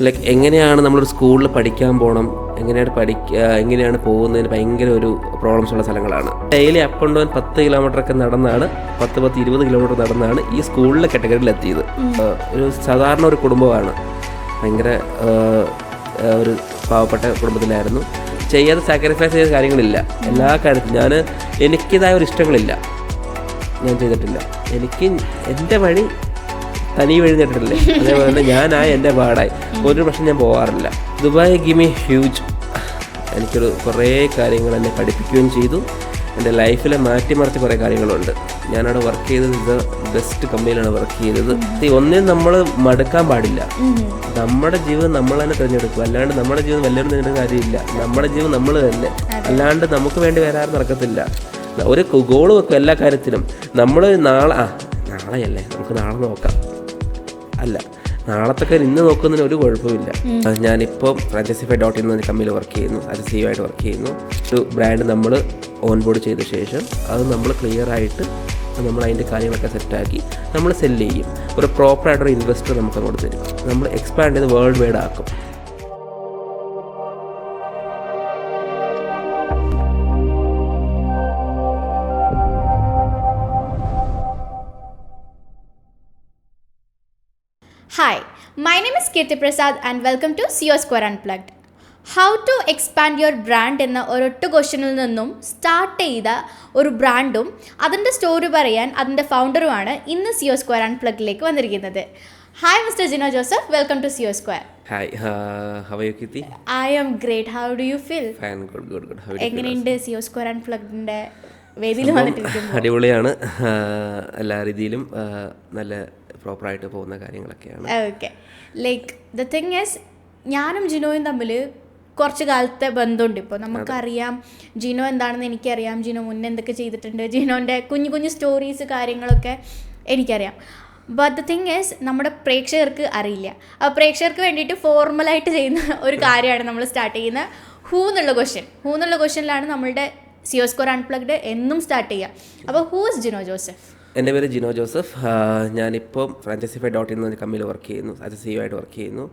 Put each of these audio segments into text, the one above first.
Like എങ്ങനെയാണ് നമ്മളൊരു സ്കൂളിൽ പഠിക്കാൻ പോകണം, എങ്ങനെയാണ് പോകുന്നതിന് ഭയങ്കര ഒരു പ്രോബ്ലംസ് ഉള്ള സ്ഥലങ്ങളാണ്. ഡെയിലി അപ്പ് ആൻഡ് ഡൗൺ 10 കിലോമീറ്ററൊക്കെ നടന്നാണ്, 20 കിലോമീറ്റർ നടന്നാണ് ഈ സ്കൂളിലെ കാറ്റഗറിയിൽ എത്തിയത്. ഒരു സാധാരണ ഒരു കുടുംബമാണ്, ഭയങ്കര ഒരു പാവപ്പെട്ട കുടുംബത്തിലായിരുന്നു. ചെയ്യാതെ സാക്രിഫൈസ് ചെയ്ത കാര്യങ്ങളില്ല. എല്ലാ കാര്യത്തിലും എനിക്കിതായ ഒരു ഇഷ്ടങ്ങളില്ല, ഞാൻ ചെയ്തിട്ടില്ല. എനിക്ക് എൻ്റെ വഴി തനി വഴി നേട്ടിട്ടില്ലേ, അതേപോലെ തന്നെ ഞാനായി എൻ്റെ പാടായി ഒരു പ്രശ്നം ഞാൻ പോകാറില്ല. Dubai give me huge. എനിക്കൊരു കുറേ കാര്യങ്ങൾ എന്നെ പഠിപ്പിക്കുകയും ചെയ്തു. എൻ്റെ ലൈഫിലെ മാറ്റിമറിച്ച കുറേ കാര്യങ്ങളുണ്ട്. ഞാനവിടെ വർക്ക് ചെയ്തത് ബെസ്റ്റ് കമ്പനിയിലാണ് വർക്ക് ചെയ്തത്. ഒന്നിനും നമ്മൾ മടുക്കാൻ പാടില്ല. നമ്മുടെ ജീവിതം നമ്മൾ തന്നെ തിരഞ്ഞെടുക്കും, അല്ലാണ്ട് നമ്മുടെ ജീവിതം വല്ലവരും തിരഞ്ഞെടുക്കുന്ന കാര്യമില്ല. നമ്മുടെ ജീവിതം നമ്മൾ തന്നെ, അല്ലാണ്ട് നമുക്ക് വേണ്ടി വരാറ് നടക്കത്തില്ല. ഒരു ഗോൾ വെക്കും എല്ലാ കാര്യത്തിലും. നമ്മൾ നാളെയല്ലേ, നമുക്ക് നാളെ നോക്കാം, അല്ല നാളത്തൊക്കെ ഇന്ന് നോക്കുന്നതിന് ഒരു കുഴപ്പമില്ല. ഞാനിപ്പോൾ Franchisify.in എന്ന കമ്പനിയിൽ വർക്ക് ചെയ്യുന്നു, അത് CEO ആയിട്ട് വർക്ക് ചെയ്യുന്നു. ഒരു ബ്രാൻഡ് നമ്മൾ ഓൺ ബോർഡ് ചെയ്ത ശേഷം അത് നമ്മൾ ക്ലിയർ ആയിട്ട് നമ്മൾ അതിൻ്റെ കാര്യങ്ങളൊക്കെ സെറ്റാക്കി നമ്മൾ സെല്ല് ചെയ്യും. ഒരു പ്രോപ്പറായിട്ടൊരു ഇൻവെസ്റ്റർ നമുക്ക് അങ്ങോട്ട് തരും. നമ്മൾ എക്സ്പാൻഡ് ചെയ്ത് വേൾഡ് വൈഡ് ആക്കും. Hi, my name is Kirti Prasad and welcome to CEO Square Unplugged. How to expand your brand എന്ന ഒരൊറ്റ ക്വസ്റ്റ്യനിൽ നിന്നും സ്റ്റാർട്ട് ചെയ്ത ഒരു ബ്രാൻഡും അതിൻ്റെ സ്റ്റോറി പറയാൻ അതിൻ്റെ ഫൗണ്ടറുമാണ് ഇന്ന് CEO Square Unpluggedലേക്ക് വന്നിരിക്കുന്നത്. Hi Mr. Gino Joseph, welcome to CEO Square. Hi, how are you, Kirti? I am great. How do you feel? Fine, good. എങ്ങനെയുണ്ട് CEO Square Unpluggedന്റെ വേദിയിൽ വന്നിട്ടിരിക്കുന്നത്? അടിപൊളിയാണ്. എല്ലാ രീതിയിലും നല്ല പ്രോപ്പറായിട്ട് പോകുന്ന കാര്യങ്ങളൊക്കെയാണ്. Okay, like the thing is, ഞാനും ജിനോയും തമ്മിൽ കുറച്ച് കാലത്തെ ബന്ധമുണ്ട്. ഇപ്പോൾ നമുക്കറിയാം ജിനോ എന്താണെന്ന് എനിക്കറിയാം, ജിനോ മുന്നേ എന്തൊക്കെ ചെയ്തിട്ടുണ്ട്, ജിനോൻ്റെ കുഞ്ഞു സ്റ്റോറീസ് കാര്യങ്ങളൊക്കെ എനിക്കറിയാം. ബട്ട് ദ തിങ് ഈസ്, നമ്മുടെ പ്രേക്ഷകർക്ക് അറിയില്ല. അപ്പോൾ പ്രേക്ഷകർക്ക് വേണ്ടിയിട്ട് ഫോർമലായിട്ട് ചെയ്യുന്ന ഒരു കാര്യമാണ് നമ്മൾ സ്റ്റാർട്ട് ചെയ്യുന്ന ഹൂ എന്നുള്ള ക്വസ്റ്റ്യനിലാണ് നമ്മളുടെ CEO Square Unplugged എന്നും സ്റ്റാർട്ട് ചെയ്യുക. അപ്പോൾ ഹൂ ഇസ് ജിനോ ജോസഫ്? എൻ്റെ പേര് ജിനോ ജോസഫ്. ഞാനിപ്പം Franchisify.in എന്ന കമ്പനിയിൽ വർക്ക് ചെയ്യുന്നു, അത് CEO ആയിട്ട് വർക്ക് ചെയ്യുന്നു.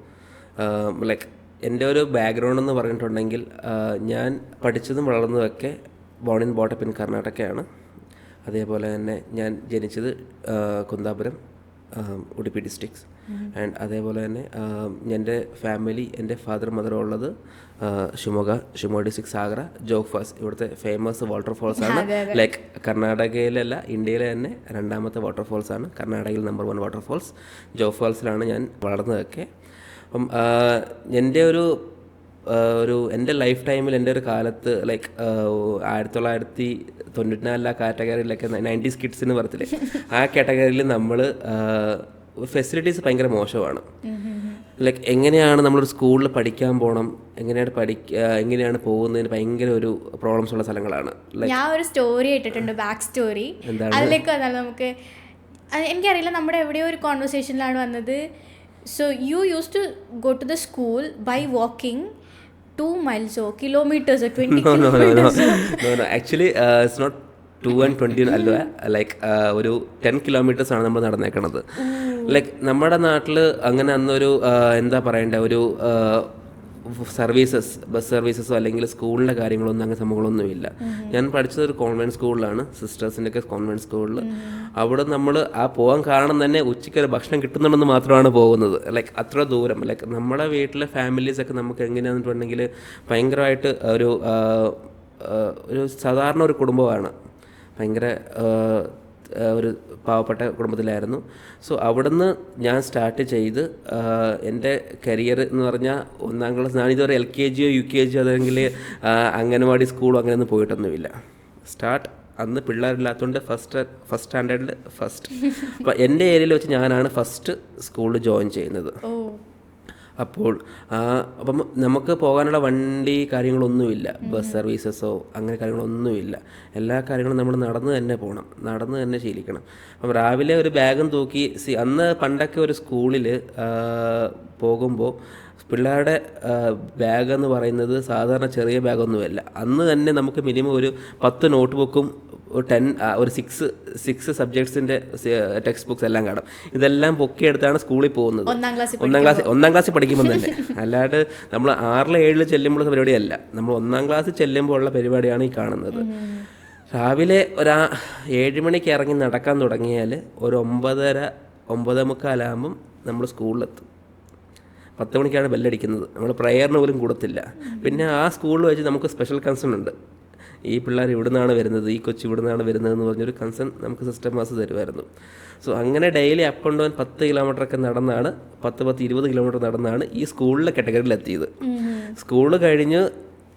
ലൈക്ക് എൻ്റെ ഒരു ബാക്ക്ഗ്രൗണ്ട് എന്ന് പറഞ്ഞിട്ടുണ്ടെങ്കിൽ, ഞാൻ പഠിച്ചതും വളർന്നതൊക്കെ ബോൺ ആൻഡ് ബോട്ടപ്പ് ഇൻ കർണാടകയാണ്. അതേപോലെ തന്നെ ഞാൻ ജനിച്ചത് കുന്താപുരം, ഉടുപ്പി ഡിസ്ട്രിക്ട്സ്. ആൻഡ് അതേപോലെ തന്നെ എൻ്റെ ഫാമിലി, എൻ്റെ ഫാദർ മദർ ഉള്ളത് ഷിമോഗ ഡിസ്ട്രിക്ട്, സാഗര, ജോഗ് ഫാൾസ്. ഇവിടുത്തെ ഫേമസ് വാട്ടർഫോൾസ് ആണ്. ലൈക്ക് കർണാടകയിലല്ല, ഇന്ത്യയിലെ തന്നെ രണ്ടാമത്തെ വാട്ടർഫോൾസ് ആണ്. കർണാടകയിൽ നമ്പർ 1 വാട്ടർഫോൾസ് ജോഗ് ഫാൾസിലാണ് ഞാൻ വളർന്നതൊക്കെ. അപ്പം എൻ്റെ എൻ്റെ ലൈഫ് ടൈമിൽ, എൻ്റെ ഒരു കാലത്ത്, ലൈക്ക് 1994 കാറ്റഗറിയിലൊക്കെ 90s കിഡ്സ് എന്ന് പറയത്തില്ലേ, ആ കാറ്റഗറിയിൽ നമ്മൾ ഫെസിലിറ്റീസ് ഭയങ്കര മോശമാണ്. ലൈക്ക് എങ്ങനെയാണ് നമ്മളൊരു സ്കൂളിൽ പഠിക്കാൻ പോകണം, എങ്ങനെയാണ് പോകുന്നതിന് ഭയങ്കര ഒരു പ്രോബ്ലംസ് ഉള്ള സ്ഥലങ്ങളാണ്. ഞാൻ ഒരു സ്റ്റോറി ഇട്ടിട്ടുണ്ട്, ബാക്ക് സ്റ്റോറി. അതിലേക്ക് വന്നാൽ നമുക്ക്, എനിക്കറിയില്ല, നമ്മുടെ എവിടെയോ ഒരു കോൺവെർസേഷനിലാണ് വന്നത്. So you use to go to the school by walking 2 miles or kilometers or 20 kilometers. No. Actually, it's not 2 and 20 അല്ല, ലൈക്ക് ഒരു 10 kilometers ആണ് നമ്മൾ നടന്നേക്കണത്. ലൈക്ക് നമ്മുടെ നാട്ടിൽ അങ്ങനെ അന്നൊരു എന്താ പറയണ്ടേ, ഒരു ബസ് സർവീസസോ അല്ലെങ്കിൽ സ്കൂളിൻ്റെ കാര്യങ്ങളൊന്നും അങ്ങനെ സംഭവങ്ങളൊന്നുമില്ല. ഞാൻ പഠിച്ചത് ഒരു കോൺവെൻറ്റ് സ്കൂളിലാണ്, സിസ്റ്റേഴ്സിൻ്റെ ഒക്കെ കോൺവെൻറ്റ് സ്കൂളിൽ. അവിടെ നമ്മൾ പോകാൻ കാരണം തന്നെ ഉച്ചയ്ക്ക് ഒരു ഭക്ഷണം കിട്ടുന്നുണ്ടെന്ന് മാത്രമാണ് പോകുന്നത്. ലൈക്ക് അത്ര ദൂരം. ലൈക്ക് നമ്മുടെ വീട്ടിലെ ഫാമിലീസൊക്കെ നമുക്ക് എങ്ങനെയാണെന്നുണ്ടെങ്കിൽ ഭയങ്കരമായിട്ട് ഒരു സാധാരണ ഒരു കുടുംബമാണ്, ഭയങ്കര ഒരു പാവപ്പെട്ട കുടുംബത്തിലായിരുന്നു. സോ അവിടുന്ന് ഞാൻ സ്റ്റാർട്ട് ചെയ്ത് എൻ്റെ കരിയർ എന്ന് പറഞ്ഞാൽ 1ാം ക്ലാസ്, ഞാനിതുവരെ LKG UKG അല്ലെങ്കിൽ അംഗനവാടി സ്കൂളോ അങ്ങനെയൊന്നും പോയിട്ടൊന്നുമില്ല. അന്ന് പിള്ളേരില്ലാത്തതുകൊണ്ട് ഫസ്റ്റ് സ്റ്റാൻഡേർഡിൽ ഫസ്റ്റ്. അപ്പോൾ എൻ്റെ ഏരിയയിൽ വെച്ച് ഞാനാണ് ഫസ്റ്റ് സ്കൂളിൽ ജോയിൻ ചെയ്യുന്നത്. അപ്പം നമുക്ക് പോകാനുള്ള വണ്ടി കാര്യങ്ങളൊന്നുമില്ല, ബസ് സർവീസസോ അങ്ങനെ കാര്യങ്ങളൊന്നുമില്ല. എല്ലാ കാര്യങ്ങളും നമ്മൾ നടന്ന് തന്നെ പോകണം, നടന്ന് തന്നെ ശീലിക്കണം. അപ്പം രാവിലെ ഒരു ബാഗും തൂക്കി, അന്ന് പണ്ടൊക്കെ ഒരു സ്കൂളിൽ പോകുമ്പോൾ പിള്ളേരുടെ ബാഗെന്ന് പറയുന്നത് സാധാരണ ചെറിയ ബാഗൊന്നുമല്ല. അന്ന് തന്നെ നമുക്ക് മിനിമം ഒരു 10 നോട്ട് ബുക്കും ഒരു സിക്സ് സബ്ജക്ട്സിൻ്റെ ടെക്സ്റ്റ് ബുക്സ് എല്ലാം കാണും. ഇതെല്ലാം പൊക്കിയെടുത്താണ് സ്കൂളിൽ പോകുന്നത്. ഒന്നാം ക്ലാസ്സിൽ പഠിക്കുമ്പോൾ തന്നെ. അല്ലാണ്ട് നമ്മൾ 6 7 ചെല്ലുമ്പോഴുള്ള പരിപാടിയല്ല, നമ്മൾ 1ാം ക്ലാസ്സിൽ ചെല്ലുമ്പോൾ ഉള്ള പരിപാടിയാണ് ഈ കാണുന്നത്. രാവിലെ 7 മണിക്ക് ഇറങ്ങി നടക്കാൻ തുടങ്ങിയാൽ ഒരു 9:30 9:45 ആകുമ്പം നമ്മൾ സ്കൂളിലെത്തും. 10 മണിക്കാണ് ബെല്ലടിക്കുന്നത്. നമ്മൾ പ്രയറിന് പോലും കൂടത്തില്ല. പിന്നെ ആ സ്കൂളിൽ വെച്ച് നമുക്ക് സ്പെഷ്യൽ കൺസേൺ ഉണ്ട്. ഈ പിള്ളേർ ഇവിടെ നിന്നാണ് വരുന്നത്, ഈ കൊച്ചു ഇവിടെ നിന്നാണ് വരുന്നതെന്ന് പറഞ്ഞൊരു കൺസേൺ നമുക്ക് സിസ്റ്റർ മാസ് തരുമായിരുന്നു. സോ അങ്ങനെ ഡെയിലി അപ്പ് ആൻഡ് ഡൗൺ 10 കിലോമീറ്ററൊക്കെ നടന്നാണ് 10-20 കിലോമീറ്റർ നടന്നാണ് ഈ സ്കൂളിലെ കാറ്റഗറിയിലെത്തിയത്. സ്കൂൾ കഴിഞ്ഞ്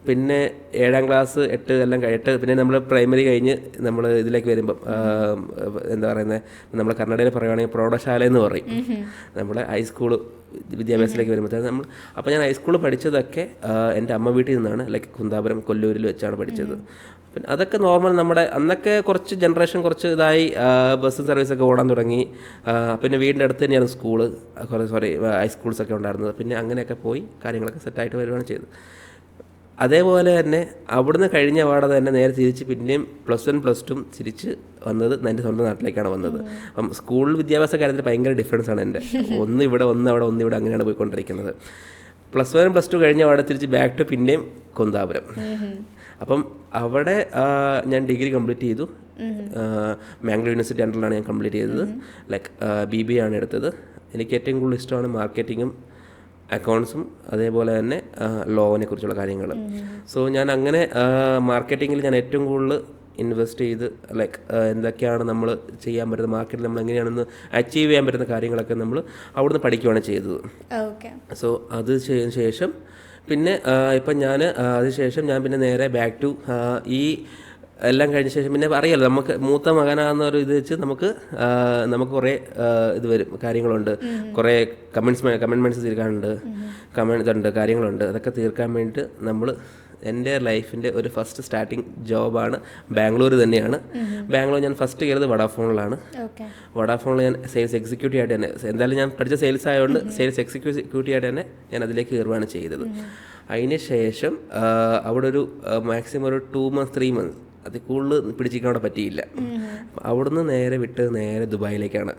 പിന്നെ 7ാം ക്ലാസ് 8 എല്ലാം 8 പിന്നെ നമ്മൾ പ്രൈമറി കഴിഞ്ഞ് നമ്മൾ ഇതിലേക്ക് വരുമ്പം എന്താ പറയുന്നത്, നമ്മൾ കർണാടകയിൽ പറയുകയാണെങ്കിൽ പ്രൗഢശാല എന്ന് പറയും. നമ്മുടെ ഹൈസ്കൂൾ വിദ്യാഭ്യാസത്തിലേക്ക് വരുമ്പോഴത്തേക്ക് അപ്പോൾ ഞാൻ ഹൈസ്കൂൾ പഠിച്ചതൊക്കെ എൻ്റെ അമ്മ വീട്ടിൽ നിന്നാണ്, ലൈക്ക് കുന്താപുരം കൊല്ലൂരിൽ വെച്ചാണ് പഠിച്ചത്. പിന്നെ അതൊക്കെ നോർമൽ നമ്മുടെ അന്നൊക്കെ കുറച്ച് ജനറേഷൻ കുറച്ച് ഇതായി, ബസ് സർവീസൊക്കെ ഓടാൻ തുടങ്ങി. പിന്നെ വീടിൻ്റെ അടുത്ത് തന്നെയാണ് സ്കൂള്, ഹൈസ്കൂൾസൊക്കെ ഉണ്ടായിരുന്നത്. പിന്നെ അങ്ങനെയൊക്കെ പോയി കാര്യങ്ങളൊക്കെ സെറ്റായിട്ട് വരികയാണ് ചെയ്തത്. അതേപോലെ തന്നെ അവിടുന്ന് കഴിഞ്ഞ പാടെ തന്നെ നേരെ തിരിച്ച് പിന്നെയും +1 +2 തിരിച്ച് വന്നത് എൻ്റെ സ്വന്തം നാട്ടിലേക്കാണ് വന്നത്. അപ്പം സ്കൂൾ വിദ്യാഭ്യാസ കാര്യത്തിൽ ഭയങ്കര ഡിഫറൻസ് ആണ് എൻ്റെ. ഒന്ന് ഇവിടെ ഒന്ന് അവിടെ ഒന്ന് ഇവിടെ അങ്ങനെയാണ് പോയിക്കൊണ്ടിരിക്കുന്നത്. +1 +2 കഴിഞ്ഞ പാടെ തിരിച്ച് ബാക്ക് ടു പിന്നെയും കുന്താപുരം. അപ്പം അവിടെ ഞാൻ ഡിഗ്രി കംപ്ലീറ്റ് ചെയ്തു. മാംഗ്ലൂർ യൂണിവേഴ്സിറ്റി അണ്ടറിലാണ് ഞാൻ കംപ്ലീറ്റ് ചെയ്തത്. ലൈക്ക് BBA ആണ് എടുത്തത്. എനിക്ക് ഏറ്റവും കൂടുതൽ ഇഷ്ടമാണ് മാർക്കറ്റിങ്ങും അക്കൗണ്ട്സും അതേപോലെ തന്നെ ലോവിനെ കുറിച്ചുള്ള കാര്യങ്ങൾ. സോ ഞാൻ അങ്ങനെ മാർക്കറ്റിങ്ങിൽ ഞാൻ ഏറ്റവും കൂടുതൽ ഇൻവെസ്റ്റ് ചെയ്ത്, ലൈക്ക് എന്തൊക്കെയാണ് നമ്മൾ ചെയ്യാൻ പറ്റുന്നത്, മാർക്കറ്റിൽ നമ്മൾ എങ്ങനെയാണെന്ന് അച്ചീവ് ചെയ്യാൻ പറ്റുന്ന കാര്യങ്ങളൊക്കെ നമ്മൾ അവിടുന്ന് പഠിക്കുകയാണ് ചെയ്തത്. സോ അത് ചെയ്തതിന് ശേഷം പിന്നെ ഇപ്പം അതിനുശേഷം ഞാൻ പിന്നെ നേരെ ബാക്ക് ടു ഈ എല്ലാം കഴിഞ്ഞ ശേഷം പിന്നെ അറിയാലോ, നമുക്ക് മൂത്ത മകനാകുന്നൊരു ഇത് വെച്ച് നമുക്ക് കുറേ ഇത് വരും, കാര്യങ്ങളുണ്ട്, കുറേ കമൻമെൻറ്റ്സ് തീർക്കാനുണ്ട്, ഇതുണ്ട്, കാര്യങ്ങളുണ്ട്. അതൊക്കെ തീർക്കാൻ വേണ്ടിയിട്ട് നമ്മൾ എൻ്റെ ലൈഫിൻ്റെ ഒരു ഫസ്റ്റ് സ്റ്റാർട്ടിങ് ജോബാണ് ബാംഗ്ലൂർ തന്നെയാണ്. ബാംഗ്ലൂർ ഞാൻ ഫസ്റ്റ് കയറിയത് വഡാഫോണിലാണ്. വഡാഫോണിൽ ഞാൻ സെയിൽസ് എക്സിക്യൂട്ടീവ് ആയിട്ട് തന്നെ, എന്തായാലും ഞാൻ പഠിച്ച സെയിൽസ് ആയതുകൊണ്ട് സെയിൽസ് എക്സിക്യൂട്ടീവ് ആയിട്ട് തന്നെ ഞാൻ അതിലേക്ക് കയറുകയാണ് ചെയ്തത്. അതിന് ശേഷം അവിടെ ഒരു മാക്സിമം ഒരു 2 months 3 months അത് കൂടുതൽ പിടിച്ചിരിക്കാൻ അവിടെ പറ്റിയില്ല. അവിടുന്ന് നേരെ ദുബായിലേക്കാണ്.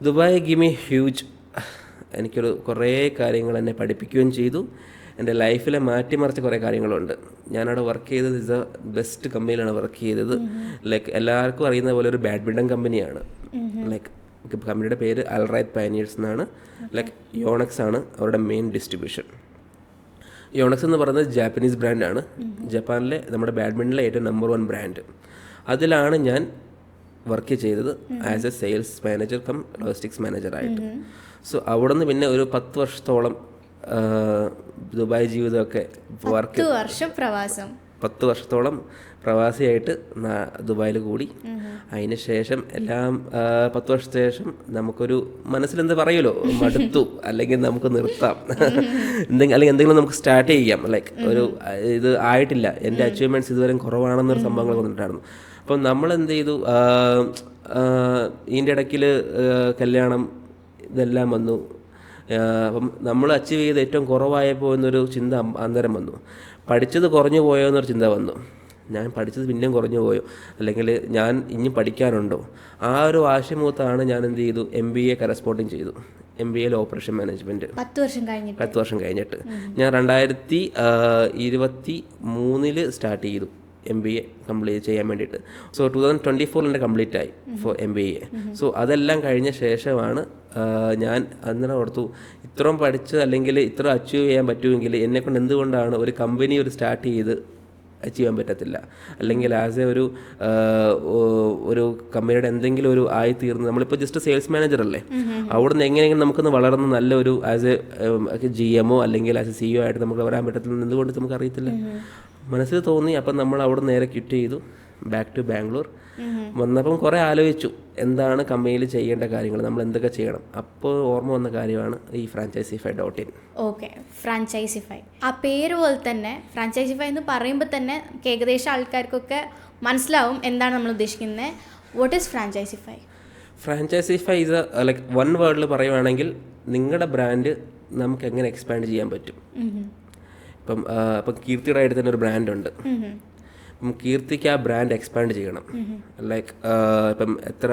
Dubai give me huge. എനിക്കൊരു കുറേ കാര്യങ്ങൾ എന്നെ പഠിപ്പിക്കുകയും ചെയ്തു. എൻ്റെ ലൈഫിലെ മാറ്റിമറിച്ച കുറേ കാര്യങ്ങളുണ്ട്. ഞാനവിടെ വർക്ക് ചെയ്തത് ഇസ് എ ബെസ്റ്റ് കമ്പനിയിലാണ് വർക്ക് ചെയ്തത്. ലൈക്ക് എല്ലാവർക്കും അറിയുന്ന പോലെ ഒരു ബാഡ്മിൻ്റൺ കമ്പനിയാണ്. ലൈക്ക് കമ്പനിയുടെ പേര് അൽറൈറ്റ് പയനീഴ്സ് എന്നാണ്. ലൈക്ക് യോണക്സ് ആണ് അവരുടെ മെയിൻ ഡിസ്ട്രിബ്യൂഷൻ. യോണക്സ് എന്ന് പറയുന്നത് ജാപ്പനീസ് ബ്രാൻഡാണ്. ജപ്പാനിലെ നമ്മുടെ ബാഡ്മിൻ്റണിലെ ഏറ്റവും നമ്പർ 1 ബ്രാൻഡ്. അതിലാണ് ഞാൻ വർക്ക് ചെയ്തത് as a sales manager cum logistics മാനേജറായിട്ട്. സോ അവിടെ നിന്ന് പിന്നെ ഒരു 10 വർഷത്തോളം ദുബായ് ജീവിതമൊക്കെ 10 വർഷത്തോളം പ്രവാസിയായിട്ട് ദുബായിൽ കൂടി. അതിന് ശേഷം എല്ലാം 10 വർഷത്തിന് ശേഷം നമുക്കൊരു മനസ്സിലെന്ത് പറയുമല്ലോ, മടുത്തു, അല്ലെങ്കിൽ നമുക്ക് നിർത്താം, അല്ലെങ്കിൽ എന്തെങ്കിലും നമുക്ക് സ്റ്റാർട്ട് ചെയ്യാം. ലൈക്ക് ഒരു ഇത് ആയിട്ടില്ല, എൻ്റെ അച്ചീവ്മെൻറ്റ്സ് ഇതുവരെ കുറവാണെന്നൊരു സംഭവങ്ങൾ വന്നിട്ടായിരുന്നു. അപ്പം നമ്മളെന്ത് ചെയ്തു, ഇതിൻ്റെ ഇടയ്ക്കിൽ കല്യാണം ഇതെല്ലാം വന്നു. അപ്പം നമ്മൾ അച്ചീവ് ചെയ്ത് ഏറ്റവും കുറവായപ്പോൾ എന്നൊരു ചിന്ത അന്നേരം വന്നു. പഠിച്ചത് കുറഞ്ഞു പോയോ എന്നൊരു ചിന്ത വന്നു. ഞാൻ പഠിച്ചത് പിന്നെയും കുറഞ്ഞു പോയോ, അല്ലെങ്കിൽ ഞാൻ ഇനി പഠിക്കാനുണ്ടോ, ആ ഒരു ആശയമൂത്താണ് ഞാൻ എന്ത് ചെയ്തു, MBA കറസ്പോണ്ടിങ് ചെയ്തു. MBAയിൽ ഓപ്പറേഷൻ മാനേജ്മെൻറ്റ് 10 വർഷം കഴിഞ്ഞിട്ട് ഞാൻ 2023 സ്റ്റാർട്ട് ചെയ്തു MBA കംപ്ലീറ്റ് ചെയ്യാൻ വേണ്ടിയിട്ട്. സോ 2024 കംപ്ലീറ്റ് ആയി ഫോർ MBA. സോ അതെല്ലാം കഴിഞ്ഞ ശേഷമാണ് ഞാൻ അന്നേരം ഓർത്തു, ഇത്രയും പഠിച്ച് അല്ലെങ്കിൽ ഇത്ര അച്ചീവ് ചെയ്യാൻ പറ്റുമെങ്കിൽ എന്നെക്കൊണ്ട് എന്തുകൊണ്ടാണ് ഒരു കമ്പനി സ്റ്റാർട്ട് ചെയ്ത് അച്ചീവ് ചെയ്യാൻ പറ്റത്തില്ല, അല്ലെങ്കിൽ ആസ് എ ഒരു കമ്പനിയുടെ എന്തെങ്കിലും ഒരു ആയി തീർന്ന് നമ്മളിപ്പോൾ ജസ്റ്റ് സെയിൽസ് മാനേജർ അല്ലേ, അവിടുന്ന് എങ്ങനെയെങ്കിലും നമുക്കൊന്ന് വളർന്ന് നല്ലൊരു ആസ് എ GMO അല്ലെങ്കിൽ ആസ് എ CEO ആയിട്ട് നമുക്ക് വരാൻ പറ്റത്തില്ല, എന്തുകൊണ്ട് നമുക്ക് അറിയത്തില്ല, മനസ്സിൽ തോന്നി. അപ്പം നമ്മൾ അവിടെ നേരെ ക്വിറ്റ് ചെയ്തു, ബാക്ക് ടു ബാംഗ്ലൂർ. വന്നപ്പം കുറേ ആലോചിച്ചു എന്താണ് കമ്പനിയിൽ ചെയ്യേണ്ട കാര്യങ്ങൾ, നമ്മൾ എന്തൊക്കെ ചെയ്യണം. അപ്പോൾ ഓർമ്മ വന്ന കാര്യമാണ് ഈ franchisify.in. ഓക്കെ, ഫ്രാഞ്ചൈസിഫൈ ആ പേര് പോലെ തന്നെ ഫ്രാഞ്ചൈസിഫൈ എന്ന് പറയുമ്പോൾ തന്നെ ഏകദേശം ആൾക്കാർക്കൊക്കെ മനസ്സിലാവും എന്താണ് നമ്മൾ ഉദ്ദേശിക്കുന്നത്. What is Franchisify? Franchisify is like one വേർഡിൽ പറയുവാണെങ്കിൽ നിങ്ങളുടെ ബ്രാൻഡ് നമുക്ക് എങ്ങനെ എക്സ്പാൻഡ് ചെയ്യാൻ പറ്റും. ഇപ്പം കീർത്തിയുടെ തന്നെ ഒരു ബ്രാൻഡുണ്ട്. ഇപ്പം കീർത്തിക്ക് ആ ബ്രാൻഡ് എക്സ്പാൻഡ് ചെയ്യണം. ലൈക്ക് ഇപ്പം എത്ര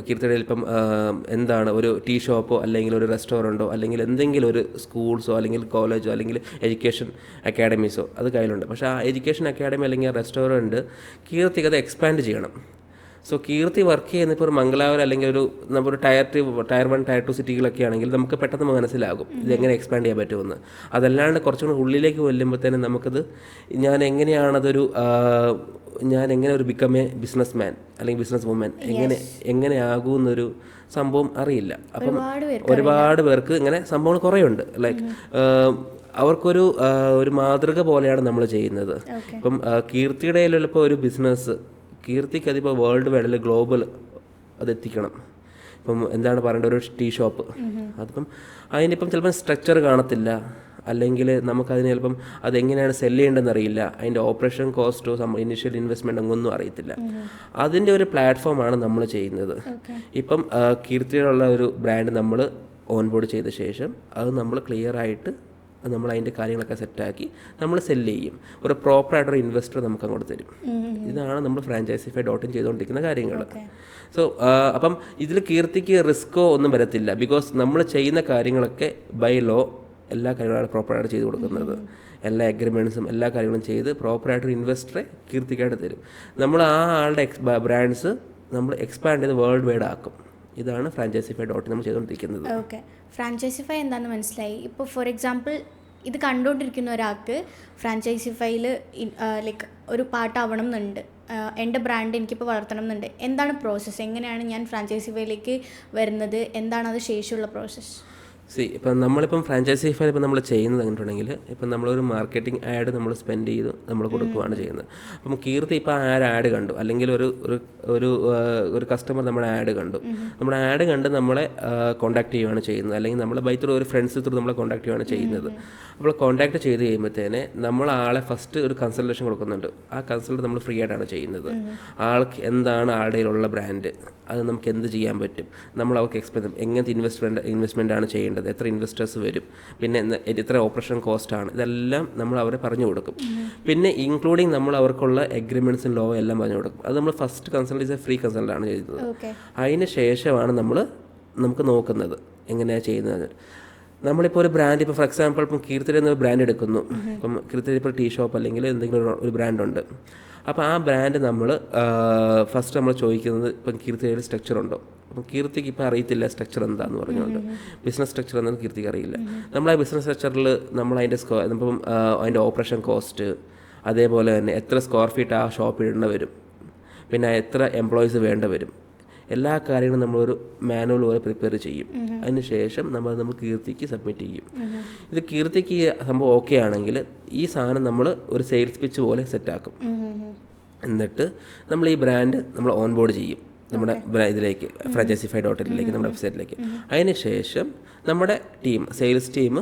കീർത്തിയുടെ ഇപ്പം എന്താണ് ഒരു ടീ ഷോപ്പോ അല്ലെങ്കിൽ ഒരു റെസ്റ്റോറൻറ്റോ അല്ലെങ്കിൽ എന്തെങ്കിലും ഒരു സ്കൂൾസോ അല്ലെങ്കിൽ കോളേജോ അല്ലെങ്കിൽ എഡ്യൂക്കേഷൻ അക്കാഡമീസോ അത് കയ്യിലുണ്ട്. പക്ഷേ ആ എഡ്യൂക്കേഷൻ അക്കാഡമി അല്ലെങ്കിൽ റെസ്റ്റോറൻറ്റ് കീർത്തിക്ക് അത് എക്സ്പാൻഡ് ചെയ്യണം. സോ കീർത്തി വർക്ക് ചെയ്യുന്ന ഇപ്പോൾ ഒരു മംഗലാപുരം അല്ലെങ്കിൽ ഒരു നമ്മളൊരു ടയർ 1 ടയർ 2 സിറ്റികളൊക്കെ ആണെങ്കിൽ നമുക്ക് പെട്ടെന്ന് മനസ്സിലാകും ഇതെങ്ങനെ എക്സ്പാൻഡ് ചെയ്യാൻ പറ്റുമെന്ന്. അതല്ലാണ്ട് കുറച്ചും കൂടി ഉള്ളിലേക്ക് ചെല്ലുമ്പോഴത്തേനും നമുക്കത് ഞാൻ എങ്ങനെ ഒരു ബിക്കം എ ബിസിനസ് മാൻ അല്ലെങ്കിൽ ബിസിനസ് വുമൻ എങ്ങനെ ആകുമെന്നൊരു സംഭവം അറിയില്ല. അപ്പം ഒരുപാട് പേർക്ക് ഇങ്ങനെ സംഭവങ്ങൾ കുറേയുണ്ട്. ലൈക്ക് അവർക്കൊരു മാതൃക പോലെയാണ് നമ്മൾ ചെയ്യുന്നത്. ഇപ്പം കീർത്തിയുടെ ഇപ്പോൾ ഒരു ബിസിനസ് കീർത്തിക്ക് അതിപ്പോൾ വേൾഡ് വൈഡിൽ ഗ്ലോബൽ അതെത്തിക്കണം. ഇപ്പം എന്താണ് പറയേണ്ടത്, ഒരു ടീ ഷോപ്പ് അതിപ്പം അതിനിപ്പം ചിലപ്പം സ്ട്രക്ചർ കാണത്തില്ല, അല്ലെങ്കിൽ നമുക്കതിന് ചിലപ്പം അതെങ്ങനെയാണ് സെല് ചെയ്യേണ്ടതെന്ന് അറിയില്ല, അതിൻ്റെ ഓപ്പറേഷൻ കോസ്റ്റോ ഇനിഷ്യൽ ഇൻവെസ്റ്റ്മെൻറ്റ് ഒന്നും അറിയത്തില്ല. അതിൻ്റെ ഒരു പ്ലാറ്റ്ഫോമാണ് നമ്മൾ ചെയ്യുന്നത്. ഇപ്പം കീർത്തിയുള്ള ഒരു ബ്രാൻഡ് നമ്മൾ ഓൺബോർഡ് ചെയ്ത ശേഷം അത് നമ്മൾ ക്ലിയർ ആയിട്ട് നമ്മൾ അതിൻ്റെ കാര്യങ്ങളൊക്കെ സെറ്റാക്കി നമ്മൾ സെല്ല് ചെയ്യും. ഒരു പ്രോപ്പറായിട്ടൊരു ഇൻവെസ്റ്റർ നമുക്ക് അങ്ങോട്ട് തരും. ഇതാണ് നമ്മൾ Franchisify.in ചെയ്തുകൊണ്ടിരിക്കുന്ന കാര്യങ്ങൾ. സോ അപ്പം ഇതിൽ കീർത്തിക്ക് റിസ്ക്കോ ഒന്നും വരത്തില്ല. ബിക്കോസ് നമ്മൾ ചെയ്യുന്ന കാര്യങ്ങളൊക്കെ ബൈ ലോ എല്ലാ കാര്യങ്ങളും പ്രോപ്പറായിട്ട് ചെയ്ത് കൊടുക്കുന്നത്. എല്ലാ അഗ്രിമെൻറ്റ്സും എല്ലാ കാര്യങ്ങളും ചെയ്ത് പ്രോപ്പറായിട്ടൊരു ഇൻവെസ്റ്ററെ കീർത്തിക്കായിട്ട് തരും. നമ്മൾ ആ ആളുടെ ബ്രാൻഡ്സ് നമ്മൾ എക്സ്പാൻഡ് ചെയ്ത് വേൾഡ് വൈഡ് ആക്കും. ഇതാണ് Franchisify.in നമ്മൾ ചെയ്തുകൊണ്ടിരിക്കുന്നത്. ഓക്കെ, ഫ്രാഞ്ചൈസിഫൈ എന്താണെന്ന് മനസ്സിലായി. ഇപ്പോൾ ഫോർ എക്സാമ്പിൾ ഇത് കണ്ടുകൊണ്ടിരിക്കുന്ന ഒരാൾക്ക് ഫ്രാഞ്ചൈസിഫൈയിൽ ലൈക്ക് ഒരു പാർട്ടാവണം എന്നുണ്ട്, എൻ്റെ ബ്രാൻഡ് എനിക്കിപ്പോൾ വളർത്തണം എന്നുണ്ട്. എന്താണ് പ്രോസസ്സ്? എങ്ങനെയാണ് ഞാൻ ഫ്രാഞ്ചൈസിഫൈയിലേക്ക് വരുന്നത്? എന്താണ് അത് ശേഷമുള്ള പ്രോസസ്സ്? ഇപ്പം നമ്മളിപ്പം Franchisify ഇപ്പം നമ്മൾ ചെയ്യുന്നത് കണ്ടിട്ടുണ്ടെങ്കിൽ ഇപ്പം നമ്മളൊരു മാർക്കറ്റിംഗ് ആഡ് നമ്മൾ സ്പെൻഡ് ചെയ്ത് നമ്മൾ കൊടുക്കുകയാണ് ചെയ്യുന്നത്. അപ്പം കീർത്തി ഇപ്പം ആഡ് കണ്ടു, അല്ലെങ്കിൽ ഒരു കസ്റ്റമർ നമ്മുടെ ആഡ് കണ്ടു, നമ്മുടെ ആഡ് കണ്ട് നമ്മളെ കോൺടാക്ട് ചെയ്യുകയാണ് ചെയ്യുന്നത്, അല്ലെങ്കിൽ നമ്മൾ ബൈ ത്രൂ ഒരു ഫ്രണ്ട്സ് ത്രൂ നമ്മളെ കോൺടാക്ട് ചെയ്യുകയാണ് ചെയ്യുന്നത്. അപ്പോൾ കോൺടാക്ട് ചെയ്ത് കഴിയുമ്പോഴത്തേനെ നമ്മൾ ആളെ ഫസ്റ്റ് ഒരു കൺസൾട്ടേഷൻ കൊടുക്കുന്നുണ്ട്. ആ കൺസൾട്ട് നമ്മൾ ഫ്രീ ആയിട്ടാണ് ചെയ്യുന്നത്. ആൾക്ക് എന്താണ് ആളുടെയിലുള്ള ബ്രാൻഡ്, അത് നമുക്ക് എന്ത് ചെയ്യാൻ പറ്റും, നമ്മൾ അവർക്ക് എക്സ്പ്ലെയിൻ ചെയ്യും. എങ്ങനത്തെ ഇൻവെസ്റ്റ്മെൻ്റ് ആണ് ചെയ്യേണ്ടത്, എത്ര ഇൻവെസ്റ്റേഴ്സ് വരും, പിന്നെ എത്ര ഓപ്പറേഷൻ കോസ്റ്റ് ആണ്, ഇതെല്ലാം നമ്മൾ അവരെ പറഞ്ഞു കൊടുക്കും. പിന്നെ ഇൻക്ലൂഡിങ് നമ്മൾ അവർക്കുള്ള എഗ്രിമെൻറ്റ്സും ലോ എല്ലാം പറഞ്ഞു കൊടുക്കും. അത് നമ്മൾ ഫസ്റ്റ് കൺസൾട്ട് ചെയ്ത ഫ്രീ കൺസൾട്ടാണ് ചെയ്യുന്നത്. അതിന് ശേഷമാണ് നമുക്ക് നോക്കുന്നത് എങ്ങനെയാണ് ചെയ്യുന്നത്. നമ്മളിപ്പോൾ ഒരു ബ്രാൻഡ്, ഇപ്പോൾ ഫോർ എക്സാമ്പിൾ ഇപ്പം കീർത്തി എന്ന ബ്രാൻഡ് എടുക്കുന്നു. ഇപ്പം കീർത്തി ഇപ്പോൾ ടീ ഷോപ്പ് അല്ലെങ്കിൽ എന്തെങ്കിലും ഒരു ബ്രാൻഡുണ്ട്. അപ്പോൾ ആ ബ്രാൻഡ് നമ്മൾ ഫസ്റ്റ് നമ്മൾ ചോദിക്കുന്നത് ഇപ്പം കീർത്തിയുടെ സ്ട്രക്ചർ ഉണ്ടോ. അപ്പം കീർത്തിക്ക് ഇപ്പോൾ അറിയത്തില്ല സ്ട്രക്ചർ എന്താന്ന് പറഞ്ഞുകൊണ്ട്, ബിസിനസ് സ്ട്രക്ചർ എന്താണെന്ന് കീർത്തിക്ക് അറിയില്ല. നമ്മൾ ആ ബിസിനസ് സ്ട്രക്ചറിൽ നമ്മൾ ഇപ്പം അതിൻ്റെ ഓപ്പറേഷൻ കോസ്റ്റ്, അതേപോലെ തന്നെ എത്ര സ്ക്വയർ ഫീറ്റ് ആ ഷോപ്പ് ഇടേണ്ട വരും, പിന്നെ എത്ര എംപ്ലോയീസ് വേണ്ട വരും, എല്ലാ കാര്യങ്ങളും നമ്മളൊരു മാനുവൽ പോലെ പ്രിപ്പയർ ചെയ്യും. അതിന് ശേഷം നമ്മൾ കീർത്തിക്ക് സബ്മിറ്റ് ചെയ്യും. ഇത് കീർത്തിക്ക് സംഭവം ഓക്കെ ആണെങ്കിൽ ഈ സാധനം നമ്മൾ ഒരു സെയിൽസ് പിച്ച് പോലെ സെറ്റാക്കും. എന്നിട്ട് നമ്മൾ ഈ ബ്രാൻഡ് നമ്മൾ ഓൺബോർഡ് ചെയ്യും നമ്മുടെ ഇതിലേക്ക് Franchisify.in നമ്മുടെ വെബ്സൈറ്റിലേക്ക്. അതിന് ശേഷം നമ്മുടെ സെയിൽസ് ടീം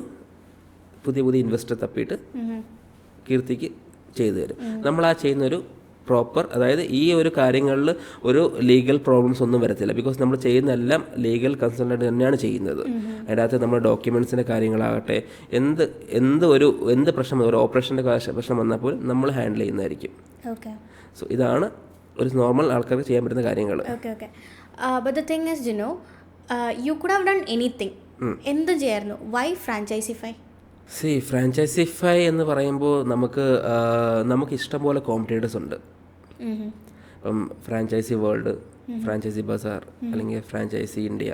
പുതിയ ഇൻവെസ്റ്റർ തപ്പിയിട്ട് കീർത്തിക്ക് ചെയ്തു തരും. നമ്മൾ ആ ചെയ്യുന്നൊരു പ്രോപ്പർ, അതായത് ഈ ഒരു കാര്യങ്ങളിൽ ഒരു ലീഗൽ പ്രോബ്ലംസ് ഒന്നും വരത്തില്ല. ബിക്കോസ് നമ്മൾ ചെയ്യുന്നതെല്ലാം ലീഗൽ കൺസൾട്ടൻ്റ് തന്നെയാണ് ചെയ്യുന്നത്. അതിനകത്ത് നമ്മുടെ ഡോക്യുമെൻറ്റ്സിൻ്റെ കാര്യങ്ങളാകട്ടെ, എന്ത് പ്രശ്നം, ഒരു ഓപ്പറേഷൻ്റെ പ്രശ്നം വന്നാൽ പോലും നമ്മൾ ഹാൻഡിൽ ചെയ്യുന്നതായിരിക്കും. സോ ഇതാണ് ഒരു നോർമൽ ആൾക്കാർക്ക് ചെയ്യാൻ പറ്റുന്ന കാര്യങ്ങൾ. But the thing is Jino, you could have done anything. എന്ത് ചെയ്യായിരുന്നു? Y Franchisify? Franchisify എന്ന് പറയുമ്പോൾ നമുക്ക് ഇഷ്ടംപോലെ കോമ്പറ്റേറ്റേഴ്സ് ഉണ്ട്. ഇപ്പം ഫ്രാഞ്ചൈസി വേൾഡ്, ഫ്രാഞ്ചൈസി ബസാർ, അല്ലെങ്കിൽ ഫ്രാഞ്ചൈസി ഇന്ത്യ.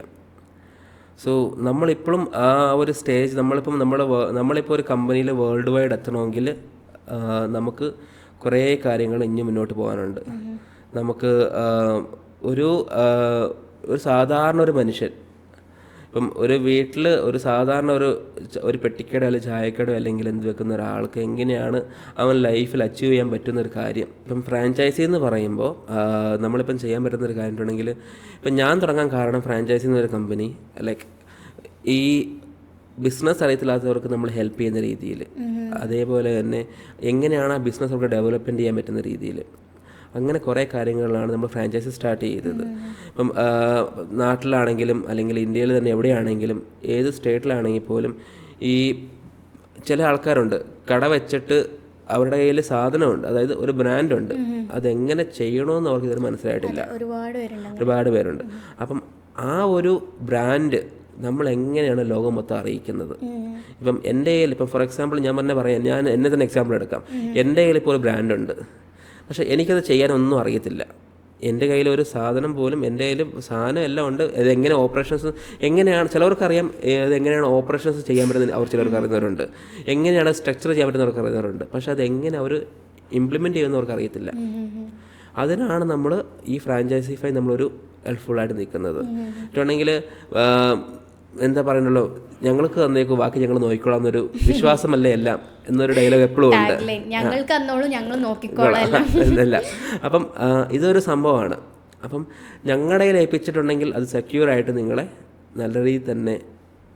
സോ നമ്മളിപ്പോഴും ആ ഒരു സ്റ്റേജ്, നമ്മളിപ്പോൾ ഒരു കമ്പനിയിൽ വേൾഡ് വൈഡ് എത്തണമെങ്കിൽ നമുക്ക് കുറേ കാര്യങ്ങൾ ഇനി മുന്നോട്ട് പോകാനുണ്ട്. നമുക്ക് ഒരു സാധാരണ ഒരു മനുഷ്യൻ, ഇപ്പം ഒരു വീട്ടിൽ ഒരു സാധാരണ ഒരു പെട്ടിക്കട അല്ലെങ്കിൽ ചായക്കട അല്ലെങ്കിൽ എന്ത് വെക്കുന്ന ഒരാൾക്ക് എങ്ങനെയാണ് അവൻ ലൈഫിൽ അച്ചീവ് ചെയ്യാൻ പറ്റുന്നൊരു കാര്യം. ഇപ്പം ഫ്രാഞ്ചൈസി എന്ന് പറയുമ്പോൾ നമ്മളിപ്പം ചെയ്യാൻ പറ്റുന്നൊരു കാര്യം ഉണ്ടെങ്കിൽ, ഇപ്പം ഞാൻ തുടങ്ങാൻ കാരണം ഫ്രാഞ്ചൈസി എന്നൊരു കമ്പനി ലൈക്ക് ഈ ബിസിനസ് അറിയത്തില്ലാത്തവർക്ക് നമ്മൾ ഹെൽപ്പ് ചെയ്യുന്ന രീതിയിൽ, അതേപോലെ തന്നെ എങ്ങനെയാണ് ആ ബിസിനസ് അവർക്ക് ഡെവലപ്മെൻറ്റ് ചെയ്യാൻ പറ്റുന്ന രീതിയിൽ, അങ്ങനെ കുറേ കാര്യങ്ങളിലാണ് നമ്മൾ ഫ്രാഞ്ചൈസി സ്റ്റാർട്ട് ചെയ്തത്. ഇപ്പം നാട്ടിലാണെങ്കിലും അല്ലെങ്കിൽ ഇന്ത്യയിൽ തന്നെ എവിടെയാണെങ്കിലും ഏത് സ്റ്റേറ്റിലാണെങ്കിൽ പോലും ഈ ചില ആൾക്കാരുണ്ട് കട വെച്ചിട്ട് അവരുടെ കയ്യിൽ സാധനമുണ്ട്, അതായത് ഒരു ബ്രാൻഡുണ്ട്, അതെങ്ങനെ ചെയ്യണമെന്ന് അവർക്ക് ഇതുവരെ മനസ്സിലായിട്ടില്ല. ഒരുപാട് പേരുണ്ട്. അപ്പം ആ ഒരു ബ്രാൻഡ് നമ്മൾ എങ്ങനെയാണ് ലോകം മൊത്തം അറിയിക്കുന്നത്? ഇപ്പം എൻ്റെ കയ്യിൽ ഇപ്പം ഫോർ എക്സാമ്പിൾ ഞാൻ പറയാം, ഞാൻ എന്നെ തന്നെ എക്സാമ്പിൾ എടുക്കാം. എൻ്റെ കയ്യിൽ ഇപ്പോൾ ഒരു ബ്രാൻഡുണ്ട്, പക്ഷേ എനിക്കത് ചെയ്യാനൊന്നും അറിയത്തില്ല. എൻ്റെ കയ്യിൽ ഒരു സാധനം പോലും, എൻ്റെ കയ്യിൽ സാധനം എല്ലാം ഉണ്ട്, ഇതെങ്ങനെ ഓപ്പറേഷൻസ് എങ്ങനെയാണ്, ചിലവർക്കറിയാം ഇതെങ്ങനെയാണ് ഓപ്പറേഷൻസ് ചെയ്യാൻ പറ്റുന്നത്, അവർ ചിലർക്ക് അറിയുന്നവരുണ്ട്, എങ്ങനെയാണ് സ്ട്രക്ചർ ചെയ്യാൻ പറ്റുന്നവർക്ക് അറിയുന്നവരുണ്ട്, പക്ഷേ അതെങ്ങനെ അവർ ഇംപ്ലിമെൻറ്റ് ചെയ്യുന്നവർക്ക് അറിയത്തില്ല. അതിനാണ് നമ്മൾ ഈ ഫ്രാഞ്ചൈസിഫൈ നമ്മളൊരു ഹെൽപ്ഫുള്ളായിട്ട് നിൽക്കുന്നത്. മറ്റുണ്ടെങ്കിൽ എന്താ പറയുന്നുള്ളൂ, ഞങ്ങൾക്ക് തന്നേക്കും ബാക്കി ഞങ്ങൾ നോക്കിക്കോളാം എന്നൊരു വിശ്വാസമല്ലേ എല്ലാം എന്നൊരു ഡയലോഗ് എപ്പോഴും ഉണ്ട്. എന്നല്ല, അപ്പം ഇതൊരു സംഭവമാണ്. അപ്പം ഞങ്ങളുടെ കയ്യിൽ ഏൽപ്പിച്ചിട്ടുണ്ടെങ്കിൽ അത് സെക്യൂറായിട്ട് നിങ്ങളെ നല്ല രീതിയിൽ തന്നെ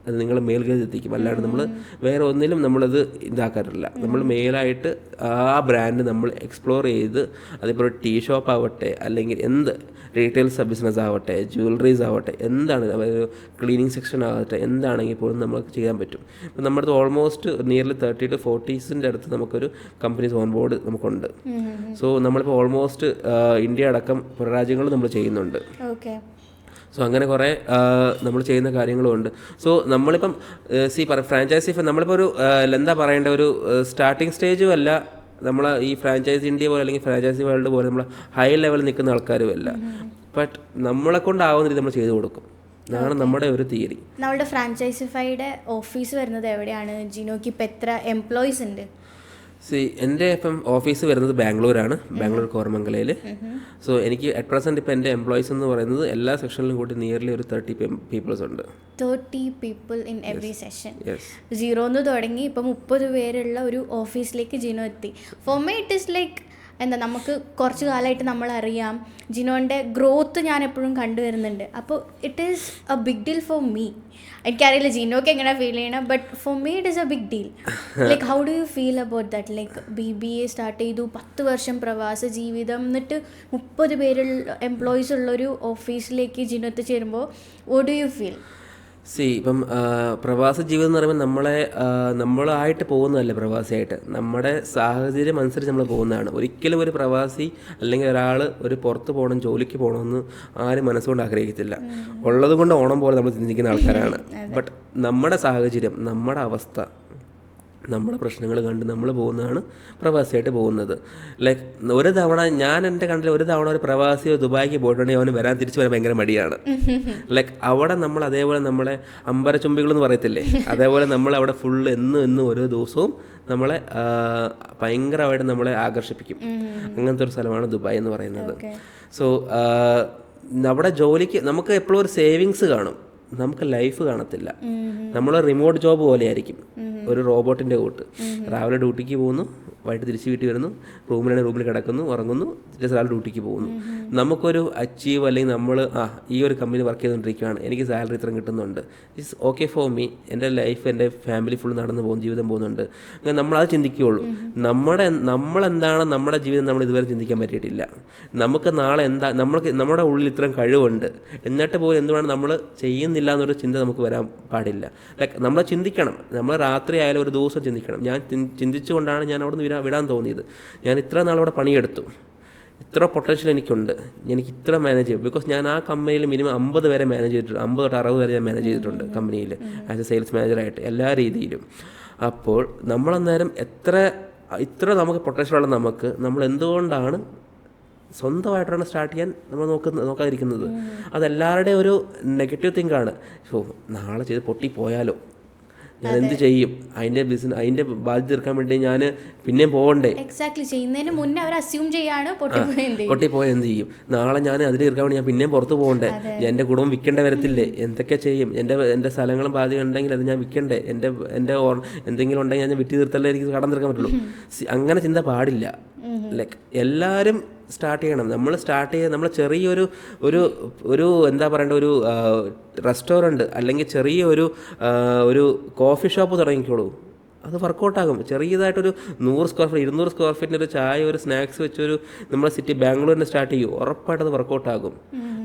അത് നിങ്ങൾ മേൽഗതി എത്തിക്കും. അല്ലാണ്ട് നമ്മൾ വേറെ ഒന്നിലും നമ്മളത് ഇതാക്കാറില്ല. നമ്മൾ മെയിലായിട്ട് ആ ബ്രാൻഡ് നമ്മൾ എക്സ്പ്ലോർ ചെയ്ത്, അതിപ്പോൾ ഒരു ടീ ഷോപ്പ് ആവട്ടെ, അല്ലെങ്കിൽ എന്ത് റീറ്റെയിൽ ബിസിനസ് ആവട്ടെ, ജ്വല്ലറീസ് ആവട്ടെ, എന്താണ് ഒരു ക്ലീനിങ് സെക്ഷൻ ആവട്ടെ, എന്താണെങ്കിൽ പോലും നമുക്ക് ചെയ്യാൻ പറ്റും. ഇപ്പം നമ്മുടെ അടുത്ത് ഓൾമോസ്റ്റ് നിയർലി 30 to 40 അടുത്ത് നമുക്കൊരു കമ്പനീസ് ഓൺ ബോർഡ് നമുക്കുണ്ട്. സോ നമ്മളിപ്പോൾ ഓൾമോസ്റ്റ് ഇന്ത്യ അടക്കം പുറ രാജ്യങ്ങളും നമ്മൾ ചെയ്യുന്നുണ്ട്. സോ അങ്ങനെ കുറേ നമ്മൾ ചെയ്യുന്ന കാര്യങ്ങളുമുണ്ട്. സോ നമ്മളിപ്പം ഫ്രാഞ്ചൈസി നമ്മളിപ്പോൾ ഒരു എന്താ പറയേണ്ട, ഒരു സ്റ്റാർട്ടിങ് സ്റ്റേജും അല്ല, നമ്മൾ ഈ ഫ്രാഞ്ചൈസി ഇന്ത്യ പോലെ അല്ലെങ്കിൽ ഫ്രാഞ്ചൈസി വേൾഡ് പോലെ നമ്മൾ ഹൈ ലെവലിൽ നിൽക്കുന്ന ആൾക്കാരും അല്ല. ബട്ട് നമ്മളെ കൊണ്ടാവുന്ന രീതി നമ്മൾ ചെയ്തു കൊടുക്കും. അതാണ് നമ്മുടെ ഒരു തിയറി. നമ്മുടെ ഫ്രാഞ്ചൈസിഫൈയുടെ ഓഫീസ് വരുന്നത് എവിടെയാണ്? ജിനോയ്ക്ക് ഇപ്പം എത്ര എംപ്ലോയീസ് ഉണ്ട്? എൻ്റെ ഇപ്പം ഓഫീസ് വരുന്നത് ബാംഗ്ലൂരാണ്, ബാംഗ്ലൂർ കോരമംഗലയിൽ. സോ എനിക്ക് അറ്റ് പ്രസൻറ്റ് ഇപ്പം എൻ്റെ എംപ്ലോയീസ് എന്ന് പറയുന്നത് എല്ലാ സെക്ഷനിലും കൂടി നിയർലി ഒരു 30 പീപ്പിൾസ് ഉണ്ട്. 30 people in every session. 0 തുടങ്ങി ഇപ്പം 30 പേരുള്ള ഒരു ഓഫീസിലേക്ക് ജിനോ എത്തി. Four me it is like എന്താ, നമുക്ക് കുറച്ച് കാലമായിട്ട് നമ്മളറിയാം ജിനോൻ്റെ ഗ്രോത്ത് ഞാൻ എപ്പോഴും കണ്ടുവരുന്നുണ്ട്. അപ്പോൾ it is a big deal for me. എനിക്കറിയില്ല ജിനോക്ക് എങ്ങനെ ഫീൽ ചെയ്യണം, but for me it is a big deal. Like how do you feel about that? Like BBA start ചെയ്തു, 10 വർഷം പ്രവാസ ജീവിതം, എന്നിട്ട് 30 പേരുള്ള എംപ്ലോയീസ് ഉള്ളൊരു ഓഫീസിലേക്ക് ജിനോ എത്തിച്ചേരുമ്പോൾ വാട്ട് ഡു യു ഫീൽ? ഇപ്പം പ്രവാസ ജീവിതം എന്ന് പറയുമ്പോൾ നമ്മളായിട്ട് പോകുന്നതല്ല. പ്രവാസിയായിട്ട് നമ്മുടെ സാഹചര്യം അനുസരിച്ച് നമ്മൾ പോകുന്നതാണ്. ഒരിക്കലും ഒരു പ്രവാസി അല്ലെങ്കിൽ ഒരാൾ ഒരു പുറത്ത് പോകണം, ജോലിക്ക് പോകണമെന്ന് ആരും മനസ്സുകൊണ്ട് ആഗ്രഹിക്കത്തില്ല. ഉള്ളത് കൊണ്ട് ഓണം പോലെ നമ്മൾ ചിന്തിക്കുന്ന ആൾക്കാരാണ്. ബട്ട് നമ്മുടെ സാഹചര്യം, നമ്മുടെ അവസ്ഥ, നമ്മുടെ പ്രശ്നങ്ങൾ കണ്ട് നമ്മൾ പോകുന്നതാണ് പ്രവാസിയായിട്ട് പോകുന്നത്. ലൈക്ക് ഒരു തവണ ഞാൻ എൻ്റെ കണ്ടിൽ ഒരു തവണ ഒരു പ്രവാസിയോ ദുബായിക്ക് പോയിട്ടുണ്ടെങ്കിൽ അവന് തിരിച്ചു വരാൻ ഭയങ്കര മടിയാണ്. ലൈക്ക് അവിടെ നമ്മൾ അതേപോലെ നമ്മളെ അമ്പരച്ചുംബികളെന്ന് പറയത്തില്ലേ, അതേപോലെ നമ്മളവിടെ ഫുള്ള് എന്നും ഓരോ ദിവസവും നമ്മളെ ഭയങ്കരമായിട്ട് നമ്മളെ ആകർഷിപ്പിക്കും. അങ്ങനത്തെ ഒരു സ്ഥലമാണ് ദുബായ് എന്ന് പറയുന്നത്. സോ അവിടെ ജോലിക്ക് നമുക്ക് എപ്പോഴും ഒരു സേവിങ്സ് കാണും, നമുക്ക് ലൈഫ് കാണത്തില്ല. നമ്മൾ റിമോട്ട് ജോബ് പോലെ ആയിരിക്കും, ഒരു റോബോട്ടിൻ്റെ കൂട്ട്. രാവിലെ ഡ്യൂട്ടിക്ക് പോകുന്നു, വൈകിട്ട് തിരിച്ച് വീട്ടിൽ വരുന്നു, റൂമിൽ കിടക്കുന്നു, ഉറങ്ങുന്നു, രാവിലെ ഡ്യൂട്ടിക്ക് പോകുന്നു. നമുക്കൊരു അച്ചീവ് അല്ലെങ്കിൽ നമ്മൾ ഈ ഒരു കമ്പനി വർക്ക് ചെയ്തുകൊണ്ടിരിക്കുകയാണ്, എനിക്ക് സാലറി ഇത്രയും കിട്ടുന്നുണ്ട്, ഇറ്റ്സ് ഓക്കെ ഫോർ മീ, എൻ്റെ ലൈഫ് എൻ്റെ ഫാമിലി ഫുൾ നടന്നു പോകും, ജീവിതം പോകുന്നുണ്ട്. അങ്ങനെ നമ്മളത് ചിന്തിക്കുകയുള്ളൂ. നമ്മളെന്താണ് നമ്മുടെ ജീവിതം നമ്മൾ ഇതുവരെ ചിന്തിക്കാൻ പറ്റിയിട്ടില്ല. നമുക്ക് നാളെ നമ്മുടെ ഉള്ളിൽ ഇത്രയും കഴിവുണ്ട്, എന്നിട്ട് പോലും എന്തുവേണം നമ്മൾ ചെയ്യുന്നില്ല എന്നൊരു ചിന്ത നമുക്ക് വരാൻ പാടില്ല. ലൈക്ക് നമ്മൾ ചിന്തിക്കണം, നമ്മൾ രാത്രി ആയാലും ഒരു ദിവസം ചിന്തിക്കണം. ഞാൻ ചിന്തിച്ചുകൊണ്ടാണ് ഞാൻ അവിടെ നിന്ന് വിടാൻ തോന്നിയത്. ഞാൻ ഇത്ര നാളവിടെ പണിയെടുത്തു, ഇത്ര പൊട്ടൻഷ്യൽ എനിക്കുണ്ട്, എനിക്ക് ഇത്ര മാനേജ് ചെയ്യും. ബിക്കോസ് ഞാൻ ആ കമ്പനിയിൽ മിനിമം 50 വരെ മാനേജ് ചെയ്തിട്ടുണ്ട്, 50 തൊട്ട് 60 വരെ ഞാൻ മാനേജ് ചെയ്തിട്ടുണ്ട് കമ്പനിയിൽ ആസ് എ സെയിൽസ് മാനേജറായിട്ട് എല്ലാ രീതിയിലും. അപ്പോൾ നമ്മളന്നേരം ഇത്ര നമുക്ക് പൊട്ടൻഷ്യലുള്ള നമ്മൾ എന്തുകൊണ്ടാണ് സ്വന്തമായിട്ടാണ് സ്റ്റാർട്ട് ചെയ്യാൻ നമ്മൾ നോക്കാതിരിക്കുന്നത്? അതെല്ലാവരുടെയും ഒരു നെഗറ്റീവ് തിങ്കാണ്. നാളെ ചെയ്ത് പൊട്ടിപ്പോയാലോ, ഞാൻ എന്ത് ചെയ്യും, അതിൻ്റെ ബാധ്യത തീർക്കാൻ വേണ്ടി ഞാൻ പിന്നെയും പോകണ്ടേ? എക്സാക്ട്ലി, ചെയ്യുന്നതിന് മുന്നേ അവർ അസ്യൂം ചെയ്യാണ് പൊട്ടിപ്പോയാൽ എന്ത് ചെയ്യും, നാളെ ഞാൻ അതിന് തീർക്കാൻ വേണ്ടി ഞാൻ പിന്നെയും പുറത്ത് പോകണ്ടേ, എൻ്റെ കുടുംബം വിൽക്കേണ്ട വരത്തില്ലേ, എന്തൊക്കെ ചെയ്യും, എൻ്റെ സ്ഥലങ്ങളും ബാധ്യത ഉണ്ടെങ്കിൽ അത് ഞാൻ വിൽക്കണ്ടേ, എൻ്റെ എന്തെങ്കിലും ഉണ്ടെങ്കിൽ ഞാൻ വിറ്റ് തീർത്തല്ലേ എനിക്ക് കടം തീർക്കാൻ പറ്റുള്ളൂ. അങ്ങനെ ചിന്ത പാടില്ല. ലൈക്ക് എല്ലാവരും സ്റ്റാർട്ട് ചെയ്യണം. നമ്മൾ ചെറിയൊരു എന്താ പറയേണ്ട, ഒരു റെസ്റ്റോറൻറ്റ് അല്ലെങ്കിൽ ചെറിയ ഒരു കോഫി ഷോപ്പ് തുടങ്ങിക്കോളൂ. അത് വർക്കൗട്ടാകും. ചെറിയതായിട്ടൊരു 100 സ്ക്വയർ ഫീറ്റ് 200 സ്ക്വയർ ഫീറ്റിൻ്റെ ഒരു ചായ ഒരു സ്നാക്സ് വെച്ചൊരു നമ്മുടെ സിറ്റി ബാംഗ്ലൂരിന് സ്റ്റാർട്ട് ചെയ്യും, ഉറപ്പായിട്ട് അത് വർക്കൗട്ടാകും.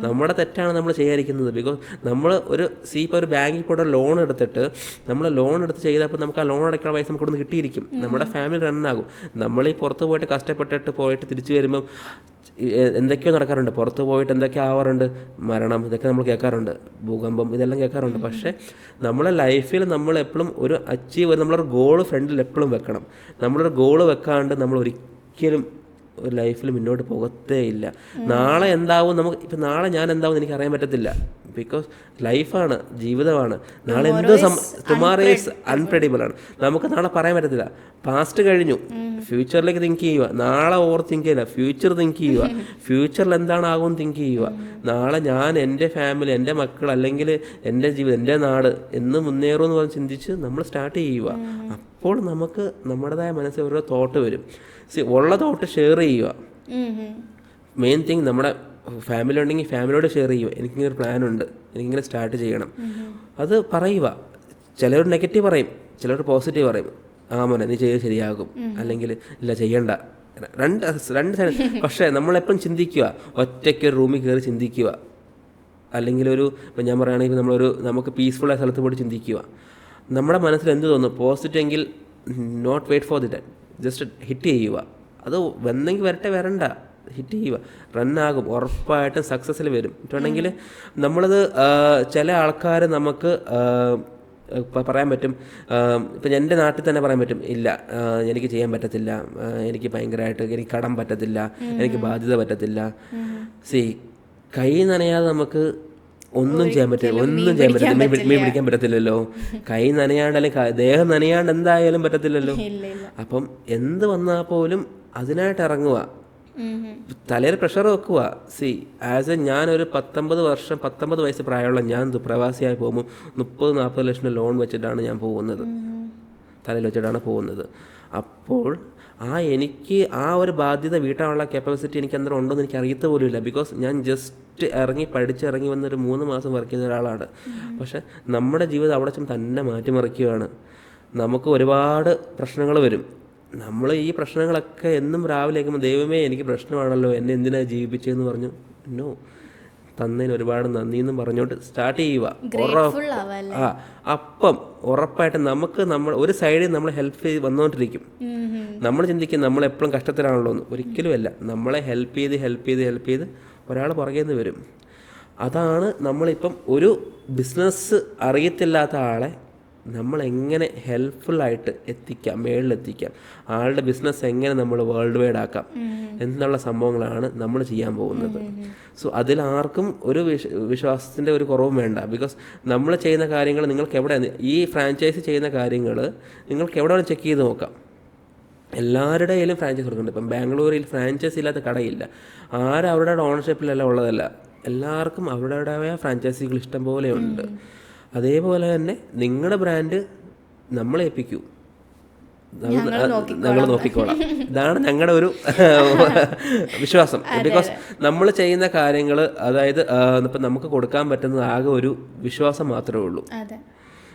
നമ്മുടെ തെറ്റാണ് നമ്മൾ ചെയ്യാതിരിക്കുന്നത്. ബിക്കോസ് നമ്മൾ ഇപ്പോൾ ഒരു ബാങ്കിൽ പോയിട്ട് ലോൺ എടുത്തിട്ട് നമ്മൾ ലോൺ എടുത്ത് ചെയ്തപ്പോൾ നമുക്ക് ആ ലോൺ അടയ്ക്കുന്ന പൈസ നമുക്ക് ഇവിടുന്ന് കിട്ടിയിരിക്കും, നമ്മുടെ ഫാമിലി റണ്ണാകും. നമ്മൾ ഈ പുറത്ത് പോയിട്ട് കഷ്ടപ്പെട്ടിട്ട് പോയിട്ട് തിരിച്ചു വരുമ്പം എന്തൊക്കെയോ നടക്കാറുണ്ട്, പുറത്ത് പോയിട്ട് എന്തൊക്കെയോ ആവാറുണ്ട്, മരണം ഇതൊക്കെ നമ്മൾ കേൾക്കാറുണ്ട്, ഭൂകമ്പം ഇതെല്ലാം കേൾക്കാറുണ്ട്. പക്ഷേ നമ്മളെ ലൈഫിൽ നമ്മൾ എപ്പോഴും ഒരു നമ്മളൊരു ഗോള് ഫ്രണ്ടിൽ എപ്പോഴും വെക്കണം. നമ്മളൊരു ഗോള് വെക്കാണ്ട് നമ്മൾ ഒരിക്കലും ഒരു ലൈഫിൽ മുന്നോട്ട് പോകത്തേ ഇല്ല. നാളെ എന്താവും ഇപ്പം നാളെ ഞാൻ എന്താവും എനിക്ക് അറിയാൻ പറ്റത്തില്ല. ബിക്കോസ് ലൈഫാണ്, ജീവിതമാണ്. നാളെ ടുമാറോ ഈസ് അൺപ്രെഡിബിൾ ആണ്. നമുക്ക് നാളെ പറയാൻ പറ്റത്തില്ല. പാസ്റ്റ് കഴിഞ്ഞു, ഫ്യൂച്ചറിലേക്ക് തിങ്ക് ചെയ്യുക. നാളെ തിങ്ക് ചെയ്യില്ല, ഫ്യൂച്ചർ തിങ്ക് ചെയ്യുക. ഫ്യൂച്ചറിൽ എന്താണാകും തിങ്ക് ചെയ്യുക. നാളെ ഞാൻ എൻ്റെ ഫാമിലി, എൻ്റെ മക്കൾ, അല്ലെങ്കിൽ എൻ്റെ ജീവിതം, എൻ്റെ നാട് എന്ന് മുന്നേറുമെന്ന് പറഞ്ഞ് ചിന്തിച്ച് നമ്മൾ സ്റ്റാർട്ട് ചെയ്യുക. അപ്പോൾ നമുക്ക് നമ്മുടേതായ മനസ്സിൽ ഓരോ തോട്ട് വരും. ഉള്ള തോട്ട് ഷെയർ ചെയ്യുക. മെയിൻ തിങ് നമ്മുടെ ഫാമിലി ഉണ്ടെങ്കിൽ ഫാമിലിയോട് ഷെയർ ചെയ്യുക. എനിക്കിങ്ങനെ ഒരു പ്ലാനുണ്ട്, എനിക്കിങ്ങനെ സ്റ്റാർട്ട് ചെയ്യണം, അത് പറയുക. ചിലർ നെഗറ്റീവ് പറയും, ചിലർ പോസിറ്റീവ് പറയും. മോനെ നീ ചെയ്ത് ശരിയാകും, അല്ലെങ്കിൽ ഇല്ല ചെയ്യണ്ട, രണ്ട് സൈഡ്. പക്ഷേ നമ്മളെപ്പോഴും ചിന്തിക്കുക, ഒറ്റയ്ക്ക് ഒരു റൂമിൽ കയറി ചിന്തിക്കുക. അല്ലെങ്കിൽ ഇപ്പം ഞാൻ പറയുകയാണെങ്കിൽ നമുക്ക് പീസ്ഫുള്ളായ സ്ഥലത്ത് പോയിട്ട് ചിന്തിക്കുക. നമ്മുടെ മനസ്സിൽ എന്ത് തോന്നുന്നു, പോസിറ്റീവ് എങ്കിൽ not wait for the time, just hit ചെയ്യുക. അത് വന്നെങ്കിൽ വരണ്ട, ഹിറ്റ് ചെയ്യുക, റണ്ണാകും, ഉറപ്പായിട്ടും സക്സസ്സിൽ വരും. എന്നിട്ടുണ്ടെങ്കിൽ നമ്മളത് ചില ആൾക്കാർ നമുക്ക് പറയാൻ പറ്റും. ഇപ്പം എൻ്റെ നാട്ടിൽ തന്നെ പറയാൻ പറ്റും, ഇല്ല എനിക്ക് ചെയ്യാൻ പറ്റത്തില്ല, എനിക്ക് ഭയങ്കരമായിട്ട് എനിക്ക് കടം പറ്റത്തില്ല, എനിക്ക് ബാധ്യത പറ്റത്തില്ല. കൈ നനയാതെ നമുക്ക് ഒന്നും ചെയ്യാൻ പറ്റില്ല, മീൻ പിടിക്കാൻ പറ്റത്തില്ലല്ലോ. കൈ നനയാണ്ട് അല്ലെങ്കിൽ ദേഹം നനയാണ്ട് എന്തായാലും പറ്റത്തില്ലല്ലോ. അപ്പം എന്ത് വന്നാൽ പോലും അതിനായിട്ട് ഇറങ്ങുക, തലയിൽ പ്രഷർ വെക്കുക. ഞാനൊരു 19 വയസ്സ് പ്രായമുള്ള ഞാൻ പ്രവാസിയായി പോകുമ്പോൾ 30-40 ലക്ഷം ലോൺ വെച്ചിട്ടാണ് ഞാൻ പോകുന്നത്, തലയിൽ വെച്ചിട്ടാണ് പോകുന്നത്. അപ്പോൾ എനിക്ക് ആ ഒരു ബാധ്യത വീട്ടാനുള്ള കപ്പാസിറ്റി എനിക്ക് അന്നേരം ഉണ്ടോ എന്ന് എനിക്ക് അറിയത്ത പോലും ഇല്ല. ബിക്കോസ് ഞാൻ ജസ്റ്റ് പഠിച്ചിറങ്ങി വന്നൊരു 3 മാസം വർക്ക് ചെയ്ത ഒരാളാണ്. പക്ഷെ നമ്മുടെ ജീവിതം അവിടെ ചെന്ന് തന്നെ മാറ്റിമറിക്കുകയാണ്. നമുക്ക് ഒരുപാട് പ്രശ്നങ്ങൾ വരും. നമ്മൾ ഈ പ്രശ്നങ്ങളൊക്കെ എന്നും രാവിലെ കേൾക്കുമ്പോൾ ദൈവമേ എനിക്ക് പ്രശ്നമാണല്ലോ, എന്നെ എന്തിനാണ് ജീവിപ്പിച്ചതെന്ന് പറഞ്ഞു നോ, തന്നതിന് ഒരുപാട് നന്ദി എന്നും പറഞ്ഞോട്ട് സ്റ്റാർട്ട് ചെയ്യുക. അപ്പം ഉറപ്പായിട്ടും നമ്മൾ ഒരു സൈഡിൽ നമ്മൾ ഹെൽപ്പ് ചെയ്ത് വന്നുകൊണ്ടിരിക്കും. നമ്മൾ ചിന്തിക്കും നമ്മളെപ്പോഴും കഷ്ടത്തിലാണല്ലോ എന്ന്. ഒരിക്കലുമല്ല, നമ്മളെ ഹെൽപ്പ് ചെയ്ത് ഒരാൾ പുറകെ നിന്ന് വരും. അതാണ് നമ്മളിപ്പം ഒരു ബിസിനസ് അറിയത്തില്ലാത്ത ആളെ നമ്മളെങ്ങനെ ഹെൽപ്ഫുള്ളായിട്ട് എത്തിക്കാം, മേളിലെത്തിക്കാം, ആളുടെ ബിസിനസ് എങ്ങനെ നമ്മൾ വേൾഡ് വൈഡ് ആക്കാം എന്നുള്ള സംഭവങ്ങളാണ് നമ്മൾ ചെയ്യാൻ പോകുന്നത്. അതിലാർക്കും ഒരു വിശ്വാസത്തിൻ്റെ ഒരു കുറവും വേണ്ട. ബിക്കോസ് നമ്മൾ ചെയ്യുന്ന കാര്യങ്ങൾ നിങ്ങൾക്ക് എവിടെ, ഈ ഫ്രാഞ്ചൈസി ചെയ്യുന്ന കാര്യങ്ങൾ നിങ്ങൾക്ക് എവിടെ വേണം ചെക്ക് ചെയ്ത് നോക്കാം. എല്ലാവരുടെ കയ്യിലും ഫ്രാഞ്ചൈസി കൊടുക്കുന്നുണ്ട്. ഇപ്പം ബാംഗ്ലൂരിൽ ഫ്രാഞ്ചൈസി ഇല്ലാത്ത കടയില്ല. ആരും അവരുടെ ഓണർഷിപ്പിലെല്ലാം ഉള്ളതല്ല, എല്ലാവർക്കും അവരുടേതായ ഫ്രാഞ്ചൈസികൾ ഇഷ്ടം പോലെ ഉണ്ട്. അതേപോലെ തന്നെ നിങ്ങളുടെ ബ്രാൻഡ് നമ്മളെ ഏൽപ്പിക്കൂ, ഞങ്ങൾ നോക്കിക്കോളാം. ഇതാണ് ഞങ്ങളുടെ ഒരു വിശ്വാസം. ബിക്കോസ് നമ്മൾ ചെയ്യുന്ന കാര്യങ്ങൾ, അതായത് ഇപ്പം നമുക്ക് കൊടുക്കാൻ പറ്റുന്നത് ആകെ ഒരു വിശ്വാസം മാത്രമേ ഉള്ളൂ.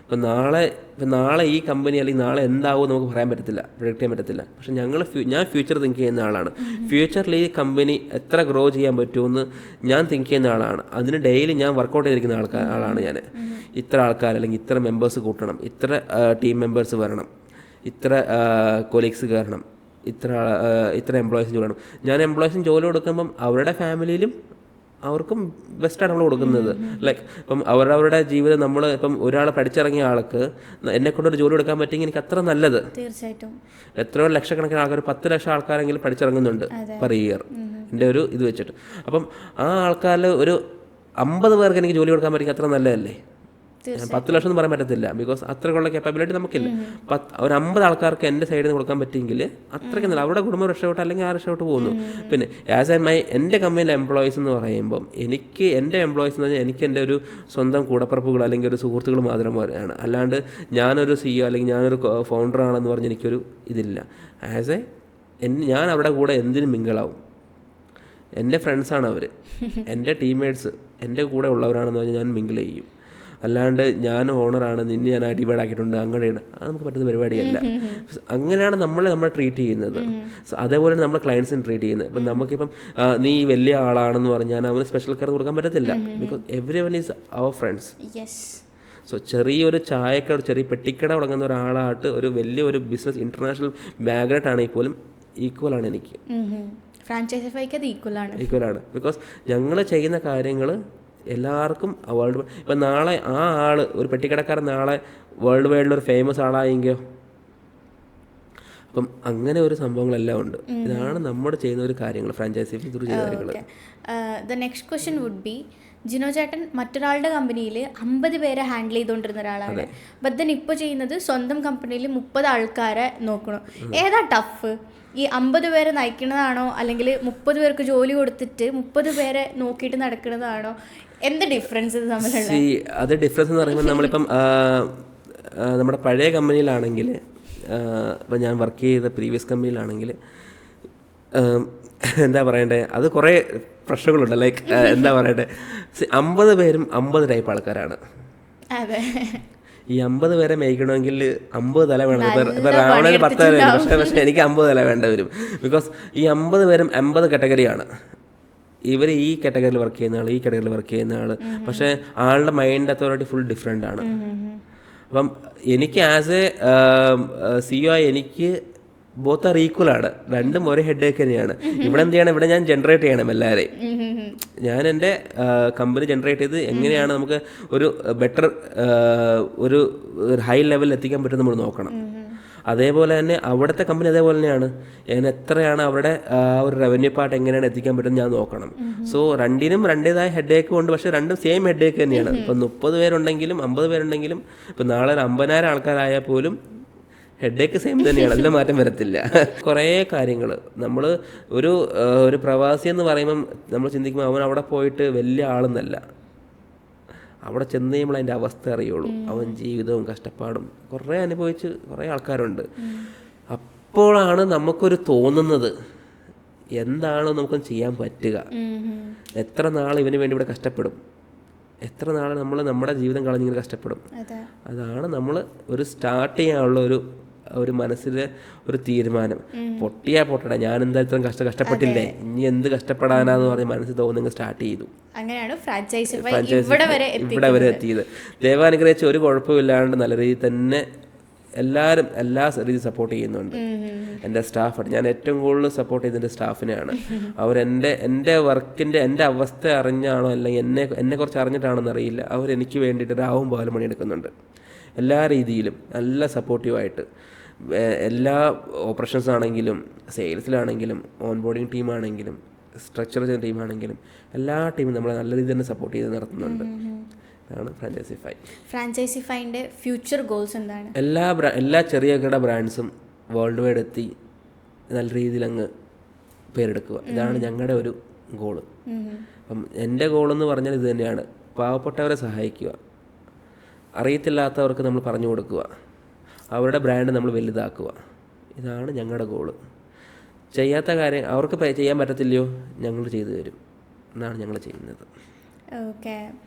ഇപ്പം നാളെ ഈ കമ്പനി അല്ലെങ്കിൽ നാളെ എന്താവും നമുക്ക് പറയാൻ പറ്റത്തില്ല, പ്രൊഡക്റ്റ് ചെയ്യാൻ പറ്റത്തില്ല. പക്ഷെ ഞാൻ ഫ്യൂച്ചർ തിങ്ക് ചെയ്യുന്ന ആളാണ്. ഫ്യൂച്ചറിൽ ഈ കമ്പനി എത്ര ഗ്രോ ചെയ്യാൻ പറ്റുമെന്ന് ഞാൻ തിങ്ക് ചെയ്യുന്ന ആളാണ്. അതിന് ഡെയിലി ഞാൻ വർക്കൗട്ട് ചെയ്തിരിക്കുന്ന ആളാണ് ഞാൻ. ഇത്ര ആൾക്കാർ അല്ലെങ്കിൽ ഇത്ര മെമ്പേഴ്സ് കൂട്ടണം, ഇത്ര ടീം മെമ്പേഴ്സ് വരണം, ഇത്ര കൊലീഗ്സ് കയറണം, ഇത്ര എംപ്ലോയീസിന് ജോലി വേണം. ഞാൻ എംപ്ലോയീസിന് ജോലി കൊടുക്കുമ്പം അവരുടെ ഫാമിലിയിലും അവർക്കും ബെസ്റ്റാണ് നമ്മൾ കൊടുക്കുന്നത്. ലൈക്ക് ഇപ്പം അവരവരുടെ ജീവിതം, നമ്മൾ ഇപ്പം ഒരാൾ പഠിച്ചിറങ്ങിയ ആൾക്ക് എന്നെ കൊണ്ടൊരു ജോലി കൊടുക്കാൻ പറ്റിയെങ്കിൽ എനിക്ക് അത്ര നല്ലത്. തീർച്ചയായിട്ടും എത്രയോ ലക്ഷക്കണക്കിന് ആൾക്കാർ, 10 ലക്ഷം ആൾക്കാരെങ്കിലും പഠിച്ചിറങ്ങുന്നുണ്ട് പെർ ഇയർ എൻ്റെ ഒരു ഇത് വെച്ചിട്ട്. അപ്പം ആ ആൾക്കാരിൽ ഒരു 50 പേർക്ക് എനിക്ക് ജോലി കൊടുക്കാൻ പറ്റിയെങ്കിൽ അത്ര നല്ലതല്ലേ. 10 ലക്ഷം എന്ന് പറയാൻ പറ്റത്തില്ല, ബിക്കോസ് അത്രയ്ക്കുള്ള കേപ്പബിലിറ്റി നമുക്കില്ല. ഒരു 50 ആൾക്കാർക്ക് എൻ്റെ സൈഡിൽ നിന്ന് കൊടുക്കാൻ പറ്റിയെങ്കിൽ അത്രയ്ക്ക് നല്ല, അവിടെ കുടുംബം രക്ഷപ്പെട്ട് അല്ലെങ്കിൽ ആ രക്ഷപ്പെട്ട് പോകുന്നു. പിന്നെ എൻ്റെ കമ്പനിയിലെ എംപ്ലോയീസ് എന്ന് പറയുമ്പം എൻ്റെ എംപ്ലോയീസ് എന്ന് പറഞ്ഞാൽ എനിക്ക് എൻ്റെ ഒരു സ്വന്തം കൂടപ്പിറപ്പുകൾ അല്ലെങ്കിൽ ഒരു സുഹൃത്തുക്കൾ മാത്രമാണ്. അല്ലാണ്ട് ഞാനൊരു CEO അല്ലെങ്കിൽ ഞാനൊരു ഫൗണ്ടറാണെന്ന് പറഞ്ഞ് എനിക്കൊരു ഇതില്ല. ഞാൻ അവരുടെ കൂടെ എന്തിനും മിങ്കിളാവും. എൻ്റെ ഫ്രണ്ട്സാണ് അവർ, എൻ്റെ ടീംമേറ്റ്സ് എൻ്റെ കൂടെ ഉള്ളവരാണെന്ന് പറഞ്ഞാൽ ഞാൻ മിങ്കിൾ ചെയ്യും. അല്ലാണ്ട് ഞാൻ ഓണറാണ്, നിന്നെ ഞാൻ അടിപാടാക്കിയിട്ടുണ്ട്, അങ്ങനെയാണ്. അത് നമുക്ക് പറ്റുന്ന പരിപാടിയല്ല. അങ്ങനെയാണ് നമ്മളെ ട്രീറ്റ് ചെയ്യുന്നത്. അതേപോലെ നമ്മൾ ക്ലയൻസിനെ ട്രീറ്റ് ചെയ്യുന്നത്. ഇപ്പം നമുക്കിപ്പം നീ വലിയ ആളാണെന്ന് പറഞ്ഞാൽ അവന് സ്പെഷ്യൽ കെയർ കൊടുക്കാൻ പറ്റത്തില്ല. Because everyone is our friends. So ചെറിയൊരു ചായക്കട, ചെറിയ പെട്ടിക്കട തുടങ്ങുന്ന ഒരാളായിട്ട് ഒരു വലിയൊരു ബിസിനസ് ഇൻ്റർനാഷണൽ ബാക്ക്ഗ്രൗണ്ട് ആണെങ്കിൽ പോലും ഈക്വലാണ് എനിക്ക്. ഫ്രാഞ്ചൈസിഫൈക്ക് അത് ഈക്വലാണ്. ബിക്കോസ് ഞങ്ങൾ ചെയ്യുന്ന കാര്യങ്ങൾ എല്ലാവർക്കും വേൾഡ്, ഇപ്പം നാളെ ആ ആൾ ഒരു പെട്ടിക്കടക്കാരൻ നാളെ വേൾഡ് വൈഡിലൊരു ഫേമസ് ആളായെങ്കിലോ. അപ്പം അങ്ങനെ ഒരു സംഭവങ്ങളെല്ലാം ഉണ്ട്. ഇതാണ് നമ്മൾ ചെയ്യുന്ന ഒരു കാര്യങ്ങൾ, ഫ്രാഞ്ചൈസി ത്രൂ ചെയ്യുന്ന കാര്യങ്ങൾ. The next question would be, Jino ചേട്ടൻ മറ്റൊരാളുടെ കമ്പനിയിൽ 50 പേരെ ഹാൻഡിൽ ചെയ്തുകൊണ്ടിരുന്ന ഒരാളാണ്. ബട്ട് ദെൻ ഇപ്പോൾ ചെയ്യുന്നത് സ്വന്തം കമ്പനിയിൽ 30 ആൾക്കാരെ നോക്കണം. ഏതാ ടഫ്? ഈ 50 പേരെ നയിക്കുന്നതാണോ, അല്ലെങ്കിൽ 30 പേർക്ക് ജോലി കൊടുത്തിട്ട് 30 പേരെ നോക്കിയിട്ട് നടക്കുന്നതാണോ? എന്ത് ഡിഫറൻസ് ഇത് തമ്മിലുള്ള? അത് ഡിഫറൻസ് എന്ന് പറയുമ്പോൾ നമ്മളിപ്പം നമ്മുടെ പഴയ കമ്പനിയിലാണെങ്കിൽ, ഇപ്പം ഞാൻ വർക്ക് ചെയ്ത പ്രീവിയസ് കമ്പനിയിലാണെങ്കിൽ എന്താ പറയണ്ടേ, അത് കുറേ പ്രശ്നങ്ങളുണ്ട്. ലൈക്ക് എന്താ പറയണ്ടേ, 50 പേരും 50 ടൈപ്പ് ആൾക്കാരാണ്. ഈ 50 പേരെ മേയ്ക്കണമെങ്കിൽ 50 തല വേണം. ഇപ്പം രാവണന് 10 തല വരും, പക്ഷേ എനിക്ക് 50 തല വേണ്ട വരും. ബിക്കോസ് ഈ 50 പേരും 50 കാറ്റഗറിയാണ്. ഇവർ ഈ കാറ്റഗറിയിൽ വർക്ക് ചെയ്യുന്ന ആൾ, ഈ കാറ്റഗറിയിൽ വർക്ക് ചെയ്യുന്ന ആൾ, പക്ഷേ ആളുടെ മൈൻഡ് അതോറിറ്റി ഫുൾ ഡിഫറെൻ്റ് ആണ്. അപ്പം എനിക്ക് ആസ് എ CEO എനിക്ക് ബോത്ത് ആർ ഈക്വൽ ആണ്. രണ്ടും ഒരേ ഹെഡ് ഏക്ക് തന്നെയാണ്. ഇവിടെ എന്ത് ചെയ്യണം, ഇവിടെ ഞാൻ ജനറേറ്റ് ചെയ്യണം എല്ലാവരെയും. ഞാൻ എൻ്റെ കമ്പനി ജനറേറ്റ് ചെയ്ത് എങ്ങനെയാണ് നമുക്ക് ഒരു ബെറ്റർ ഒരു ഹൈ ലെവലിൽ എത്തിക്കാൻ പറ്റും നമ്മൾ നോക്കണം. അതേപോലെ തന്നെ അവിടുത്തെ കമ്പനി അതേപോലെ തന്നെയാണ്. ഞാൻ എത്രയാണ് അവരുടെ ഒരു റവന്യൂ പാർട്ട് എങ്ങനെയാണ് എത്തിക്കാൻ പറ്റുന്നത് ഞാൻ നോക്കണം. സോ രണ്ടിനും രണ്ടേതായ ഹെഡ് ഏക്ക് ഉണ്ട്, പക്ഷേ രണ്ടും സെയിം ഹെഡ് ഏക്ക് തന്നെയാണ്. ഇപ്പം 30 പേരുണ്ടെങ്കിലും 50 പേരുണ്ടെങ്കിലും ഇപ്പം നാളെ 50,000 ആൾക്കാരായാൽ പോലും ഹെഡ് ഏക്ക് സെയിം തന്നെയാണ്, അതിൽ മാറ്റം വരത്തില്ല. കുറേ കാര്യങ്ങൾ നമ്മൾ ഒരു പ്രവാസി എന്ന് പറയുമ്പം നമ്മൾ ചിന്തിക്കുമ്പോൾ അവൻ അവിടെ പോയിട്ട് വലിയ ആളെന്നല്ല. അവിടെ ചെന്ന് കഴിയുമ്പോൾ അതിൻ്റെ അവസ്ഥ അറിയുള്ളൂ. അവൻ ജീവിതവും കഷ്ടപ്പാടും കുറേ അനുഭവിച്ച് കുറേ ആൾക്കാരുണ്ട്. അപ്പോഴാണ് നമുക്കൊരു തോന്നുന്നത് എന്താണ് നമുക്ക് ചെയ്യാൻ പറ്റുക. എത്ര നാൾ ഇവന് വേണ്ടി ഇവിടെ കഷ്ടപ്പെടും, എത്ര നാൾ നമ്മൾ നമ്മുടെ ജീവിതം കളഞ്ഞിങ്ങനെ കഷ്ടപ്പെടും. അതാണ് നമ്മൾ ഒരു സ്റ്റാർട്ട് ചെയ്യാനുള്ള ഒരു മനസ്സിലെ ഒരു തീരുമാനം. പൊട്ടിയാ പൊട്ടട, ഞാൻ എന്താ ഇത്രയും കഷ്ടപ്പെട്ടില്ലേ, ഇനി എന്ത് കഷ്ടപ്പെടാനാന്ന് പറഞ്ഞ് മനസ്സിൽ തോന്നുന്നെങ്കിൽ സ്റ്റാർട്ട് ചെയ്തു. അങ്ങനെയാണ് ഇവിടെ വരെ എത്തിയത്. ദൈവാനുഗ്രഹിച്ച് ഒരു കുഴപ്പമില്ലാണ്ട് നല്ല രീതിയിൽ തന്നെ എല്ലാവരും എല്ലാ രീതിയിൽ സപ്പോർട്ട് ചെയ്യുന്നുണ്ട്. എൻ്റെ സ്റ്റാഫ്, ഞാൻ ഏറ്റവും കൂടുതൽ സപ്പോർട്ട് ചെയ്തതിൻ്റെ സ്റ്റാഫിനെയാണ്. എൻ്റെ വർക്കിൻ്റെ എൻ്റെ അവസ്ഥ അറിഞ്ഞാണോ അല്ലെങ്കിൽ എന്നെ കുറിച്ച് അറിഞ്ഞിട്ടാണോന്ന് അറിയില്ല, അവരെനിക്ക് വേണ്ടിയിട്ട് രാവും പാലും പണിയെടുക്കുന്നുണ്ട്. എല്ലാ രീതിയിലും നല്ല സപ്പോർട്ടീവായിട്ട്. എല്ലാ ഓപ്പറേഷൻസ് ആണെങ്കിലും സെയിൽസിലാണെങ്കിലും ഓൺ ബോർഡിങ് ടീമാണെങ്കിലും സ്ട്രക്ചർ ചെയ്യുന്ന ടീമാണെങ്കിലും എല്ലാ ടീമും നമ്മളെ നല്ല രീതിയിൽ തന്നെ സപ്പോർട്ട് ചെയ്ത് നടത്തുന്നുണ്ട്. അതാണ് ഫ്രാഞ്ചൈസിഫൈൻ്റെ ഫ്യൂച്ചർ ഗോൾസ് എന്താണ്? എല്ലാ ചെറിയ ബ്രാൻഡ്സും വേൾഡ് വൈഡ് എത്തി നല്ല രീതിയിൽ അങ്ങ് പേരെടുക്കുക. ഇതാണ് ഞങ്ങളുടെ ഒരു ഗോള്. അപ്പം എൻ്റെ ഗോളെന്ന് പറഞ്ഞാൽ ഇത് തന്നെയാണ്. പാവപ്പെട്ടവരെ സഹായിക്കുക, അറിയത്തില്ലാത്തവർക്ക് നമ്മൾ പറഞ്ഞു കൊടുക്കുക, അവരുടെ ബ്രാൻഡ് നമ്മൾ വലുതാക്കുക. ഇതാണ് ഞങ്ങളുടെ ഗോള്. ചെയ്യാത്ത കാര്യം അവർക്ക് ചെയ്യാൻ പറ്റത്തില്ലയോ, ഞങ്ങൾ ചെയ്തു തരും. എന്നാണ് ഞങ്ങൾ ചെയ്യുന്നത്. ഓക്കെ.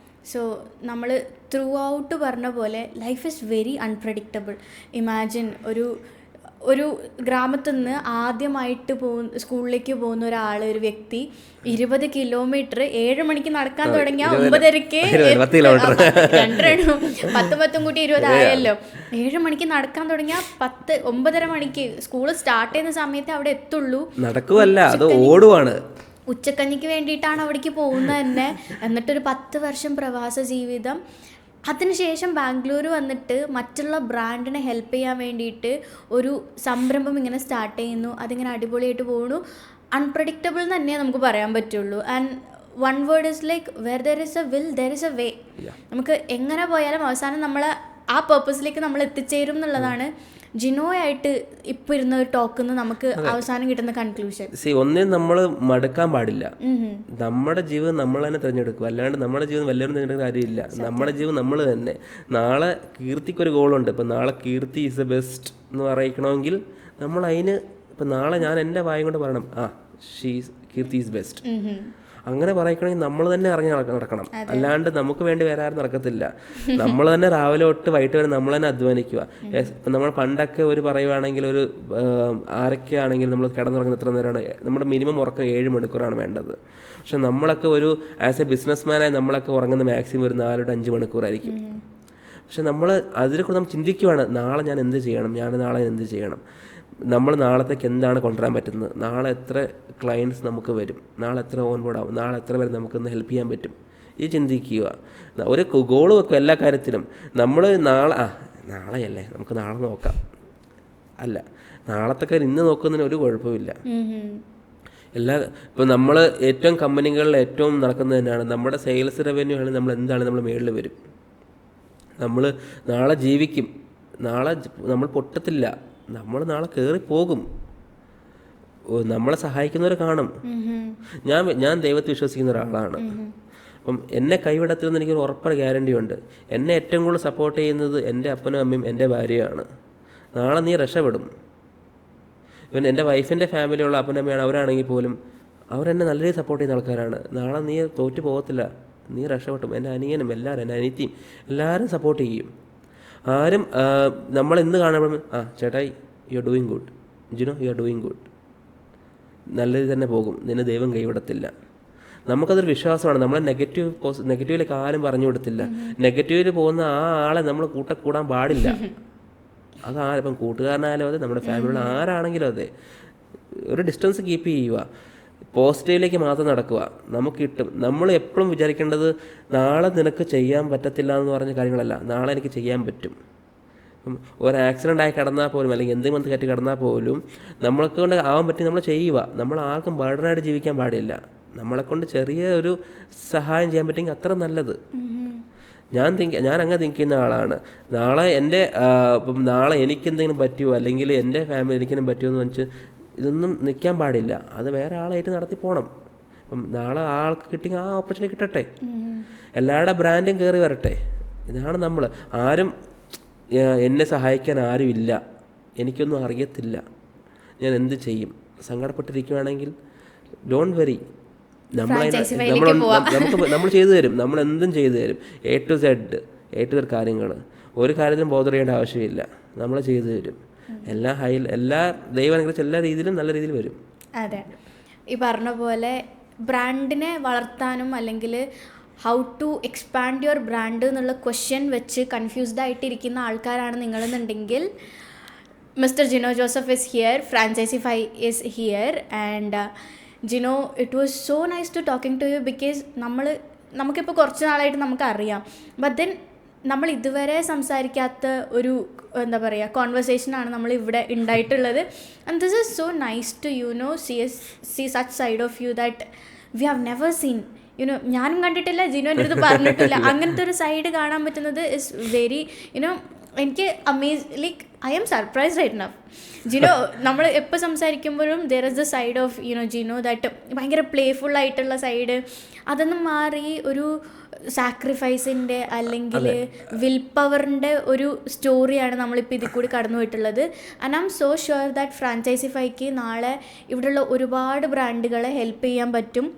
സോ നമ്മൾ ത്രൂ ഔട്ട് പറഞ്ഞ പോലെ life is very unpredictable. Imagine ഒരു ഗ്രാമത്തിൽ നിന്ന് ആദ്യമായിട്ട് സ്കൂളിലേക്ക് പോകുന്ന ഒരു വ്യക്തി 20 കിലോമീറ്റർ 7 മണിക്ക് നടക്കാൻ തുടങ്ങിയ 9:30 10 കൂട്ടി 20 ആയല്ലോ. 7 മണിക്ക് നടക്കാൻ തുടങ്ങിയ 9:30 മണിക്ക് സ്കൂൾ സ്റ്റാർട്ട് ചെയ്യുന്ന സമയത്ത് അവിടെ എത്തുള്ളൂ. നടക്കുവല്ല, അത് ഓടുവാണ്. ഉച്ചക്കഞ്ഞിക്ക് വേണ്ടിയിട്ടാണ് അവിടേക്ക് പോകുന്നത് തന്നെ. എന്നിട്ടൊരു 10 വർഷം പ്രവാസ ജീവിതം. അതിനുശേഷം ബാംഗ്ലൂർ വന്നിട്ട് മറ്റുള്ള ബ്രാൻഡിനെ ഹെൽപ്പ് ചെയ്യാൻ വേണ്ടിയിട്ട് ഒരു സംരംഭം ഇങ്ങനെ സ്റ്റാർട്ട് ചെയ്യുന്നു. അതിങ്ങനെ അടിപൊളിയായിട്ട് പോകുന്നു. അൺപ്രഡിക്റ്റബിൾ തന്നെ നമുക്ക് പറയാൻ പറ്റുള്ളൂ. And one word is like where there is a will there is a way. നമുക്ക് എങ്ങനെ പോയാലും അവസാനം നമ്മൾ ആ പേർപ്പസിലേക്ക് നമ്മൾ എത്തിച്ചേരും എന്നുള്ളതാണ് ജിനോയായിട്ട് ഇപ്പോൾ ഇരുന്ന ഒരു ടോക്കിന്ന് നമുക്ക് അവസാനം കിട്ടുന്ന കൺക്ലൂഷൻ. ഒന്നേ നമ്മൾ മടുക്കാൻ പാടില്ല. നമ്മുടെ ജീവിതം നമ്മൾ തന്നെ തിരഞ്ഞെടുക്കുക, അല്ലാണ്ട് നമ്മുടെ ജീവിതം വല്ലവരും തിരഞ്ഞെടുക്കുന്ന കാര്യമില്ല. നമ്മുടെ ജീവിതം നമ്മൾ തന്നെ. നാളെ കീർത്തിക്കൊരു ഗോളുണ്ട്. ഇപ്പം നാളെ കീർത്തി ഈസ് ദ ബെസ്റ്റ് എന്ന് പറയിക്കണമെങ്കിൽ നമ്മൾ അതിന് ഇപ്പം നാളെ ഞാൻ എൻ്റെ വായും കൊണ്ട് പറയണം, കീർത്തി ഈസ് ബെസ്റ്റ്. അങ്ങനെ പറയണമെങ്കിൽ നമ്മൾ തന്നെ ഇറങ്ങി നടക്കണം, അല്ലാണ്ട് നമുക്ക് വേണ്ടി വേറെ ആരും നടക്കത്തില്ല. നമ്മൾ തന്നെ രാവിലെ തൊട്ട് വൈകിട്ട് വരെ നമ്മൾ തന്നെ അധ്വാനിക്കുക. നമ്മൾ പണ്ടൊക്കെ ഒരു പറയുവാണെങ്കിൽ ഒരു ആരൊക്കെയാണെങ്കിൽ നമ്മൾ കിടന്നുറങ്ങുന്ന എത്ര നേരമാണ്, നമ്മുടെ മിനിമം ഉറക്കം 7 മണിക്കൂറാണ് വേണ്ടത്. പക്ഷെ നമ്മളൊക്കെ ഒരു ആസ് എ ബിസിനസ്മാനായി നമ്മളൊക്കെ ഉറങ്ങുന്ന മാക്സിമം ഒരു 4-5 മണിക്കൂറായിരിക്കും. പക്ഷെ നമ്മൾ അതിനെക്കുറിച്ച് നമ്മൾ ചിന്തിക്കുവാണ്, നാളെ ഞാൻ എന്ത് ചെയ്യണം, നാളെ എന്ത് ചെയ്യണം, നമ്മൾ നാളത്തേക്ക് എന്താണ് കൊണ്ടുവരാൻ പറ്റുന്നത്, നാളെ എത്ര ക്ലയൻറ്റ്സ് നമുക്ക് വരും, നാളെ എത്ര ഓൺബോർഡ് ആവും, നാളെ എത്ര പേര് നമുക്കൊന്ന് ഹെൽപ്പ് ചെയ്യാൻ പറ്റും, ഈ ചിന്തിക്കുക. ഒരു ഗോൾ വെക്കും എല്ലാ കാര്യത്തിലും. നമ്മൾ നാളെയല്ലേ നമുക്ക് നാളെ നോക്കാം, അല്ല, നാളത്തെ ഇന്ന് നോക്കുന്നതിന് ഒരു കുഴപ്പമില്ല. ഇപ്പോൾ നമ്മൾ ഏറ്റവും കമ്പനികളിൽ ഏറ്റവും നടക്കുന്നത് തന്നെയാണ് നമ്മുടെ സെയിൽസ് റവന്യൂ ആണ്. നമ്മൾ എന്താണ് നമ്മൾ മേളിൽ വരും, നമ്മൾ നാളെ ജീവിക്കും, നാളെ നമ്മൾ പൊട്ടത്തില്ല, നമ്മൾ നാളെ കയറിപ്പോകും, നമ്മളെ സഹായിക്കുന്നവർ കാണും. ഞാൻ ദൈവത്തെ വിശ്വസിക്കുന്ന ഒരാളാണ്. അപ്പം എന്നെ കൈവിടത്തില്ലെന്ന് എനിക്കൊരു ഉറപ്പായ ഗ്യാരണ്ടി ഉണ്ട്. എന്നെ ഏറ്റവും കൂടുതൽ സപ്പോർട്ട് ചെയ്യുന്നത് എൻ്റെ അപ്പനും അമ്മയും എൻ്റെ ഭാര്യയാണ്. നാളെ നീ രക്ഷപ്പെടും. ഇവൻ എൻ്റെ വൈഫിൻ്റെ ഫാമിലിയുള്ള അപ്പനമ്മയാണ്, അവരാണെങ്കിൽ പോലും അവരെന്നെ നല്ല രീതിയിൽ സപ്പോർട്ട് ചെയ്യുന്ന ആൾക്കാരാണ്. നാളെ നീ തോറ്റു പോകത്തില്ല, നീ രക്ഷപ്പെട്ടും. എൻ്റെ അനിയനും എല്ലാവരും, എൻ്റെ അനിയത്തിയും എല്ലാവരും സപ്പോർട്ട് ചെയ്യും. ആരും നമ്മളെന്ത് കാണുമ്പോഴും ചേട്ടായി you are doing good, Jino you are doing good, നല്ല രീതി തന്നെ പോകും, നിന്നെ ദൈവം കൈവിടത്തില്ല. നമുക്കതൊരു വിശ്വാസമാണ്. നമ്മൾ നെഗറ്റീവിലേക്ക് ആരും പറഞ്ഞു കൊടുത്തില്ല. നെഗറ്റീവിൽ പോകുന്ന ആ ആളെ നമ്മൾ കൂടാൻ പാടില്ല. ഇപ്പം കൂട്ടുകാരനായാലും അതെ, നമ്മുടെ ഫാമിലിയിൽ ആരാണെങ്കിലും അതെ, ഒരു ഡിസ്റ്റൻസ് കീപ്പ് ചെയ്യുക, പോസിറ്റീവിലേക്ക് മാത്രം നടക്കുക, നമുക്ക് കിട്ടും. നമ്മൾ എപ്പോഴും വിചാരിക്കേണ്ടത് നാളെ നിനക്ക് ചെയ്യാൻ പറ്റത്തില്ല എന്ന് പറഞ്ഞ കാര്യങ്ങളല്ല, നാളെ എനിക്ക് ചെയ്യാൻ പറ്റും. ഒരു ആക്സിഡൻ്റ് ആയി കിടന്നാൽ പോലും, അല്ലെങ്കിൽ എന്തെങ്കിലും കയറ്റി കിടന്നാൽ പോലും നമ്മളെ കൊണ്ട് ആവാൻ പറ്റി നമ്മൾ ചെയ്യുക. നമ്മൾ ആർക്കും ബർഡനായിട്ട് ജീവിക്കാൻ പാടില്ല. നമ്മളെക്കൊണ്ട് ചെറിയ ഒരു സഹായം ചെയ്യാൻ പറ്റുമെങ്കിൽ അത്ര നല്ലത്. ഞാൻ അങ്ങനെ തിങ്ക് ചെയ്യുന്ന ആളാണ്. നാളെ നാളെ എനിക്കെന്തെങ്കിലും പറ്റുമോ, അല്ലെങ്കിൽ എൻ്റെ ഫാമിലി എനിക്കെന്തെങ്കിലും പറ്റുമോ എന്ന് വെച്ച് ഇതൊന്നും നിൽക്കാൻ പാടില്ല. അത് വേറെ ആളായിട്ട് നടത്തി പോകണം. അപ്പം നാളെ ആൾക്ക് കിട്ടിയ ആ ഓപ്പർച്യൂണിറ്റി കിട്ടട്ടെ, എല്ലാവരുടെ ബ്രാൻഡും കയറി വരട്ടെ. ഇതാണ് നമ്മൾ. ആരും എന്നെ സഹായിക്കാൻ ആരുമില്ല, എനിക്കൊന്നും അറിയത്തില്ല, ഞാൻ എന്ത് ചെയ്യും, സങ്കടപ്പെട്ടിരിക്കുകയാണെങ്കിൽ ഡോണ്ട് വെറി, നമ്മൾ ചെയ്തു തരും. നമ്മൾ എന്തും ചെയ്തു തരും. A to Z കാര്യങ്ങൾ ഒരു കാര്യത്തിലും ബോധർ ചെയ്യേണ്ട ആവശ്യമില്ല, നമ്മൾ ചെയ്തു തരും. എല്ലാ ദൈവം അനുഗ്രഹിച്ച എല്ലാ രീതിയിലും നല്ല രീതിയിൽ വരും. അതെ, ഈ പറഞ്ഞ പോലെ ബ്രാൻഡിനെ വളർത്താനും അല്ലെങ്കിൽ how to expand your brand എന്നുള്ള ക്വസ്റ്റ്യൻ വെച്ച് കൺഫ്യൂസ്ഡ് ആയിട്ടിരിക്കുന്ന ആൾക്കാരാണ് നിങ്ങളെന്നുണ്ടെങ്കിൽ Mr Jino Joseph is here, Franchisify is here. And Jino, it was so nice to talking to you. Because നമുക്കിപ്പോൾ കുറച്ച് നാളായിട്ട് നമുക്കറിയാം, ബട്ട് ദെൻ നമ്മൾ ഇതുവരെ സംസാരിക്കാത്ത ഒരു എന്താ പറയുക കോൺവെർസേഷനാണ് നമ്മൾ ഇവിടെ ഉണ്ടായിട്ടുള്ളത്. And this is so nice to see such side of you that we have never seen. ഞാനും കണ്ടിട്ടില്ല, ജിനോ എൻ്റെ അടുത്ത് പറഞ്ഞിട്ടില്ല. അങ്ങനത്തെ ഒരു സൈഡ് കാണാൻ പറ്റുന്നത് ഇസ് വെരി എനിക്ക് like I am surprised right now. Jino നമ്മൾ എപ്പോൾ സംസാരിക്കുമ്പോഴും there is the side of Jino that ഭയങ്കര പ്ലേഫുൾ ആയിട്ടുള്ള സൈഡ്. അതൊന്നും മാറി ഒരു സാക്രിഫൈസിൻ്റെ അല്ലെങ്കിൽ വിൽ പവറിൻ്റെ ഒരു സ്റ്റോറിയാണ് നമ്മളിപ്പോൾ ഇതിൽ കൂടി കടന്നു പോയിട്ടുള്ളത്. And I am so sure that ഫ്രാഞ്ചൈസിഫൈക്ക് നാളെ ഇവിടെയുള്ള ഒരുപാട് ബ്രാൻഡുകളെ ഹെൽപ്പ് ചെയ്യാൻ പറ്റും,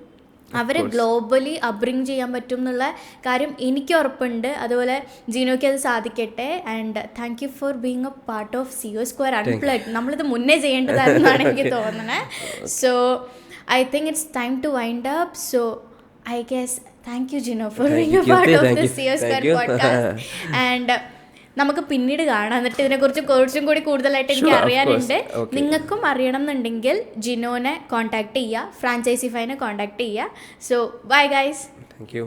അവരെ ഗ്ലോബലി അബ്രിങ് ചെയ്യാൻ പറ്റും എന്നുള്ള കാര്യം എനിക്ക് ഉറപ്പുണ്ട്. അതുപോലെ ജിനോയ്ക്ക് അത് സാധിക്കട്ടെ. And thank you for being a part of CO Square Unplugged. നമ്മളിത് മുന്നേ ചെയ്യേണ്ടതാണെന്നാണ് എനിക്ക് തോന്നുന്നത്. So I think it's time to wind up. So I guess thank you Jino for being a part of the CO Square podcast. And നമുക്ക് പിന്നീട് കാണാം. എന്നിട്ട് ഇതിനെക്കുറിച്ച് കുറച്ചും കൂടി കൂടുതലായിട്ട് എനിക്ക് അറിയാനുണ്ട്. നിങ്ങൾക്കും അറിയണം എന്നുണ്ടെങ്കിൽ ജിനോനെ കോൺടാക്ട് ചെയ്യുക, ഫ്രാഞ്ചൈസിഫൈനെ കോൺടാക്ട് ചെയ്യുക. So bye guys. Thank you.